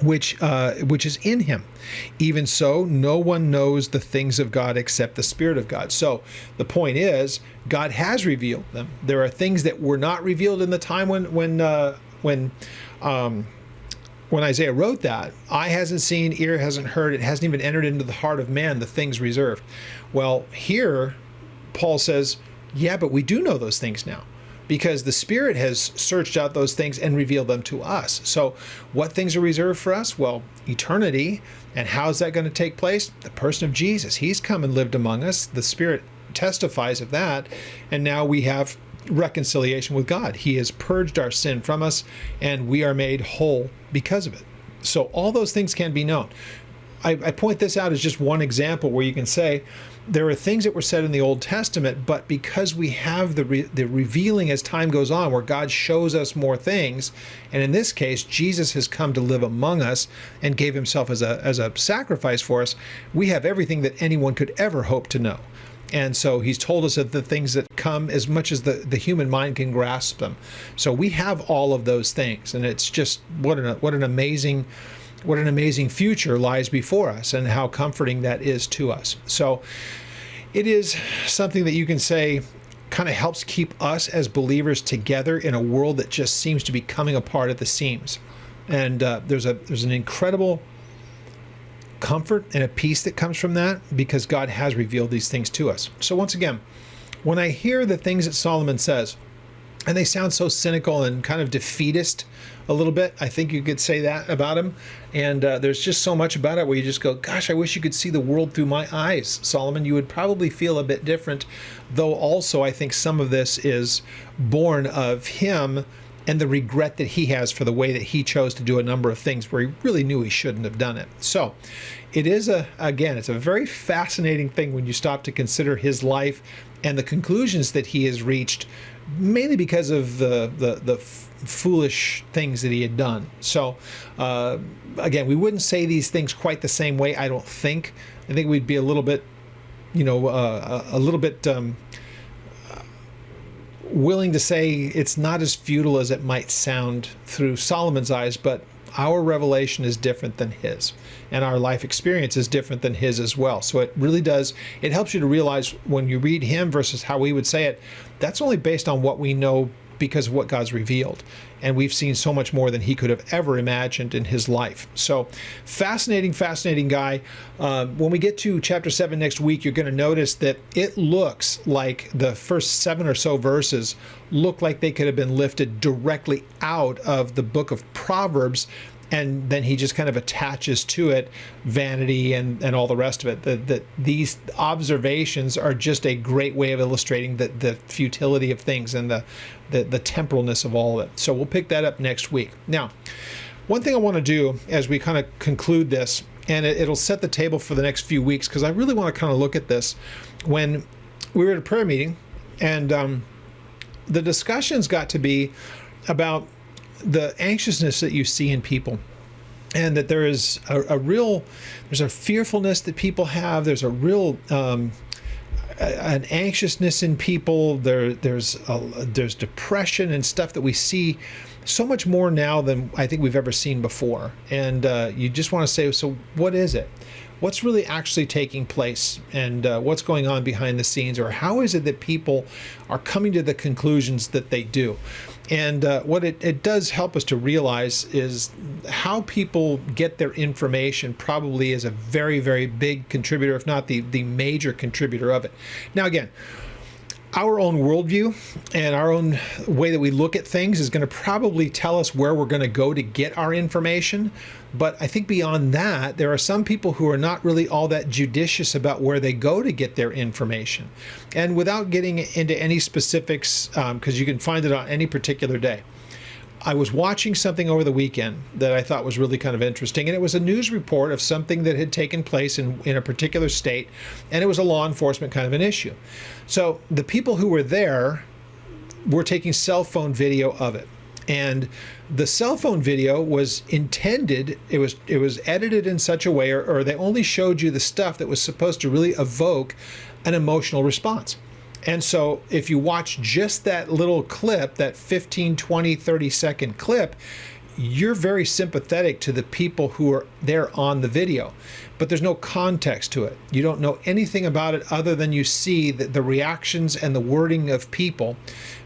which is in him. Even so, no one knows the things of God except the Spirit of God. So the point is, God has revealed them. There are things that were not revealed in the time when Isaiah wrote that. Eye hasn't seen, ear hasn't heard, it hasn't even entered into the heart of man the things reserved. Well, here Paul says, yeah, but we do know those things now, because the Spirit has searched out those things and revealed them to us. So what things are reserved for us? Well, eternity. And how's that going to take place? The person of Jesus. He's come and lived among us. The Spirit testifies of that. And now we have reconciliation with God. He has purged our sin from us, and we are made whole because of it. So all those things can be known. I point this out as just one example where you can say there are things that were said in the Old Testament, but because we have the revealing as time goes on, where God shows us more things, and in this case, Jesus has come to live among us and gave himself as a sacrifice for us, we have everything that anyone could ever hope to know. And so he's told us of the things that come as much as the human mind can grasp them. So we have all of those things, and it's just what an amazing future lies before us, and how comforting that is to us. So it is something that you can say kind of helps keep us as believers together in a world that just seems to be coming apart at the seams. And there's an incredible comfort and a peace that comes from that, because God has revealed these things to us. So once again, when I hear the things that Solomon says, and they sound so cynical and kind of defeatist a little bit, I think you could say that about him. And there's just so much about it where you just go, gosh, I wish you could see the world through my eyes, Solomon. You would probably feel a bit different, though also I think some of this is born of him and the regret that he has for the way that he chose to do a number of things where he really knew he shouldn't have done it. So it is it's a very fascinating thing when you stop to consider his life and the conclusions that he has reached, mainly because of the foolish things that he had done. So again, we wouldn't say these things quite the same way, I don't think. I think we'd be a little bit, willing to say it's not as futile as it might sound through Solomon's eyes, but our revelation is different than his, and our life experience is different than his as well. So it really does, it helps you to realize when you read him versus how we would say it, that's only based on what we know because of what God's revealed. And we've seen so much more than he could have ever imagined in his life. So fascinating guy. When we get to chapter 7 next week, you're going to notice that it looks like the first 7 or so verses look like they could have been lifted directly out of the book of Proverbs, and then he just kind of attaches to it vanity and all the rest of it. That these observations are just a great way of illustrating the futility of things and the temporalness of all of it. So we'll pick that up next week. Now, one thing I want to do as we kind of conclude this, and it'll set the table for the next few weeks, because I really want to kind of look at this. When we were at a prayer meeting, and the discussions got to be about the anxiousness that you see in people, and that there is there's a fearfulness that people have. There's a real an anxiousness in people. There's depression and stuff that we see so much more now than I think we've ever seen before. And you just want to say, so what is it? What's really actually taking place, and what's going on behind the scenes, or how is it that people are coming to the conclusions that they do? And what it does help us to realize is how people get their information probably is a very, very big contributor, if not the major contributor of it. Now, again, our own worldview and our own way that we look at things is going to probably tell us where we're going to go to get our information. But I think beyond that, there are some people who are not really all that judicious about where they go to get their information. And without getting into any specifics, because you can find it on any particular day, I was watching something over the weekend that I thought was really kind of interesting, and it was a news report of something that had taken place in a particular state, and it was a law enforcement kind of an issue. So the people who were there were taking cell phone video of it. And the cell phone video was intended, it was edited in such a way, or they only showed you the stuff that was supposed to really evoke an emotional response. And so if you watch just that little clip, that 15, 20, 30-second clip, you're very sympathetic to the people who are there on the video. But there's no context to it. You don't know anything about it other than you see the reactions and the wording of people.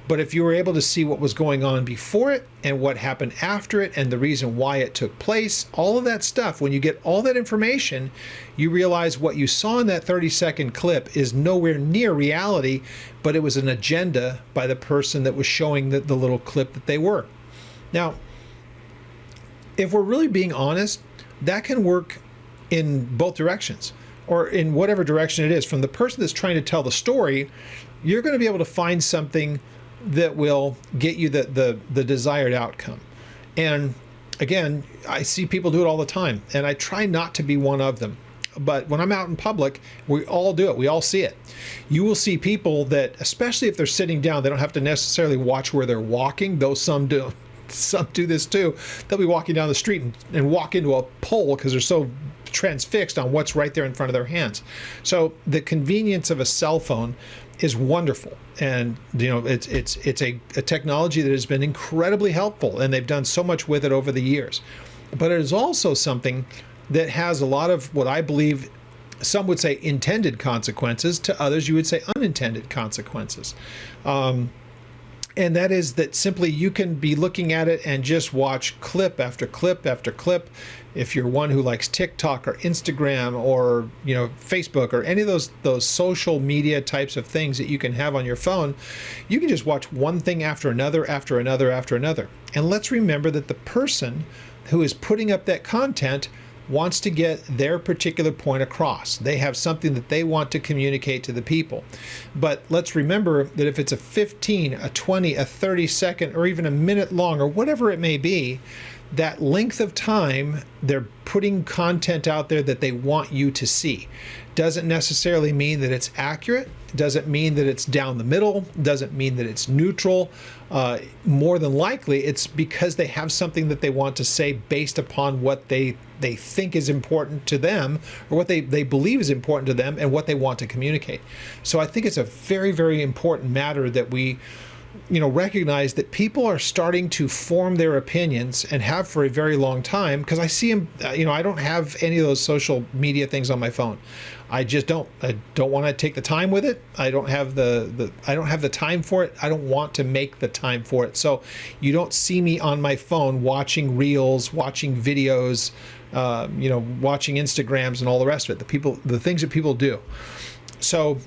But if you were able to see what was going on before it and what happened after it and the reason why it took place, all of that stuff, when you get all that information, you realize what you saw in that 30-second clip is nowhere near reality, but it was an agenda by the person that was showing the little clip that they were. Now, if we're really being honest, that can work in both directions, or in whatever direction it is. From the person that's trying to tell the story, you're going to be able to find something that will get you the desired outcome. And again, I see people do it all the time, and I try not to be one of them. But when I'm out in public, we all do it. We all see it. You will see people that, especially if they're sitting down, they don't have to necessarily watch where they're walking, though some do. Some do this too. They'll be walking down the street and walk into a pole because they're so transfixed on what's right there in front of their hands. So the convenience of a cell phone is wonderful, and it's a technology that has been incredibly helpful, and they've done so much with it over the years. But it is also something that has a lot of what I believe some would say intended consequences, to others you would say unintended consequences. And that is that simply you can be looking at it and just watch clip after clip after clip. If you're one who likes TikTok or Instagram or Facebook or any of those social media types of things that you can have on your phone, you can just watch one thing after another, after another, after another. And let's remember that the person who is putting up that content wants to get their particular point across. They have something that they want to communicate to the people. But let's remember that if it's a 15, a 20, a 30-second, or even a minute long, or whatever it may be, that length of time they're putting content out there that they want you to see. Doesn't necessarily mean that it's accurate, doesn't mean that it's down the middle, doesn't mean that it's neutral. More than likely, it's because they have something that they want to say based upon what they think is important to them, or what they believe is important to them, and what they want to communicate. So I think it's a very, very important matter that we recognize that people are starting to form their opinions, and have for a very long time, because I see them, I don't have any of those social media things on my phone. I just don't. I don't want to take the time with it. I don't have I don't have the time for it. I don't want to make the time for it. So you don't see me on my phone watching reels, watching videos, watching Instagrams and all the rest of it. The things that people do. So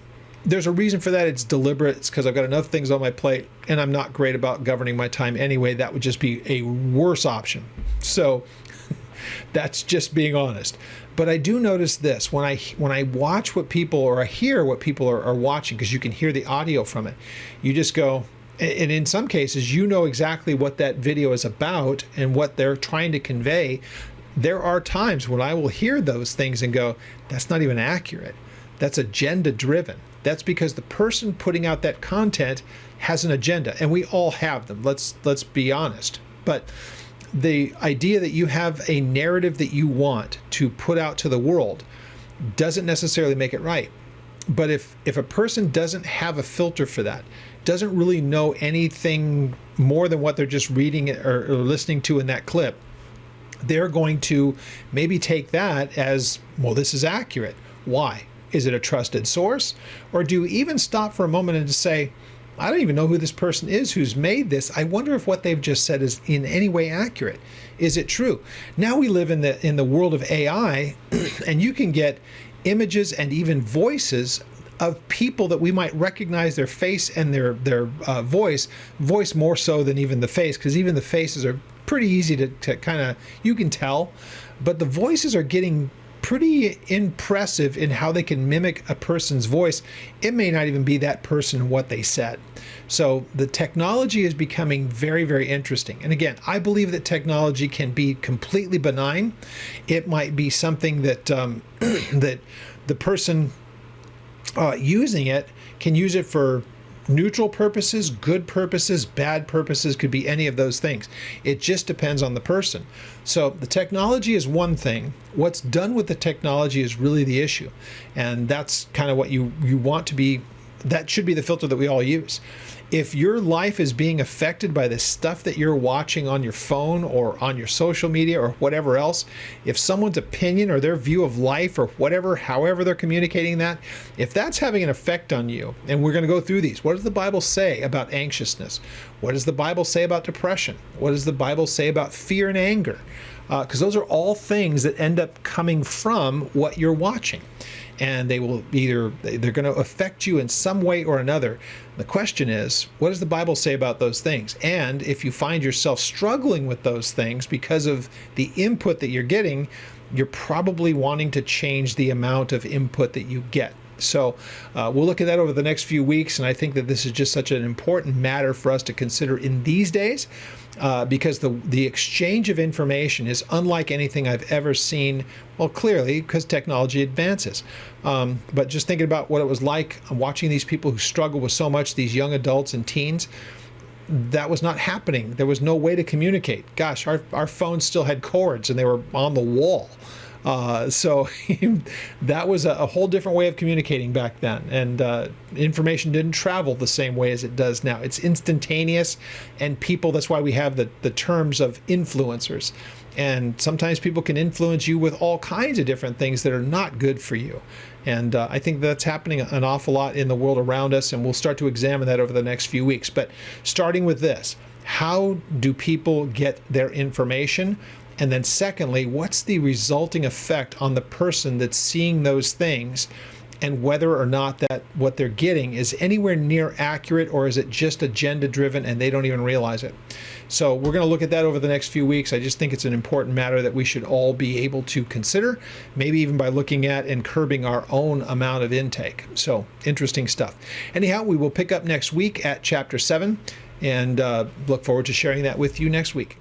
there's a reason for that. It's deliberate. It's because I've got enough things on my plate, and I'm not great about governing my time anyway. That would just be a worse option. So that's just being honest. But I do notice this when I watch what people, or I hear what people are watching, because you can hear the audio from it. You just go, and in some cases, exactly what that video is about and what they're trying to convey. There are times when I will hear those things and go, that's not even accurate. That's agenda driven. That's because the person putting out that content has an agenda, and we all have them. Let's be honest. But the idea that you have a narrative that you want to put out to the world doesn't necessarily make it right. But if a person doesn't have a filter for that, doesn't really know anything more than what they're just reading or listening to in that clip, they're going to maybe take that as, well, this is accurate. Why? Is it a trusted source? Or do you even stop for a moment and just say, I don't even know who this person is who's made this. I wonder if what they've just said is in any way accurate. Is it true? Now we live in the world of AI, and you can get images and even voices of people that we might recognize their face and their voice more so than even the face, because even the faces are pretty easy to kind of, you can tell, but the voices are getting pretty impressive in how they can mimic a person's voice. It may not even be that person and what they said. So the technology is becoming very, very interesting. And again, I believe that technology can be completely benign. It might be something that that the person using it can use it for neutral purposes, good purposes, bad purposes, could be any of those things. It just depends on the person. So the technology is one thing. What's done with the technology is really the issue. And that's kind of what you want to be, that should be the filter that we all use. If your life is being affected by the stuff that you're watching on your phone or on your social media or whatever else, if someone's opinion or their view of life or whatever, however they're communicating that, if that's having an effect on you, and we're going to go through these, what does the Bible say about anxiousness? What does the Bible say about depression? What does the Bible say about fear and anger? Because those are all things that end up coming from what you're watching. And they will they're going to affect you in some way or another. The question is, what does the Bible say about those things? And if you find yourself struggling with those things because of the input that you're getting, you're probably wanting to change the amount of input that you get. So we'll look at that over the next few weeks, and I think that this is just such an important matter for us to consider in these days, because the exchange of information is unlike anything I've ever seen. Well, clearly, because technology advances. But just thinking about what it was like watching these people who struggle with so much, these young adults and teens, that was not happening. There was no way to communicate. Gosh, our phones still had cords, and they were on the wall. So that was a whole different way of communicating back then, and information didn't travel the same way as it does now. It's instantaneous, and people, that's why we have the terms of influencers. And sometimes people can influence you with all kinds of different things that are not good for you. And I think that's happening an awful lot in the world around us, and we'll start to examine that over the next few weeks. But starting with this, how do people get their information? And then secondly, what's the resulting effect on the person that's seeing those things, and whether or not that what they're getting is anywhere near accurate, or is it just agenda driven and they don't even realize it? So we're going to look at that over the next few weeks. I just think it's an important matter that we should all be able to consider, maybe even by looking at and curbing our own amount of intake. So interesting stuff. Anyhow, we will pick up next week at chapter 7, and look forward to sharing that with you next week.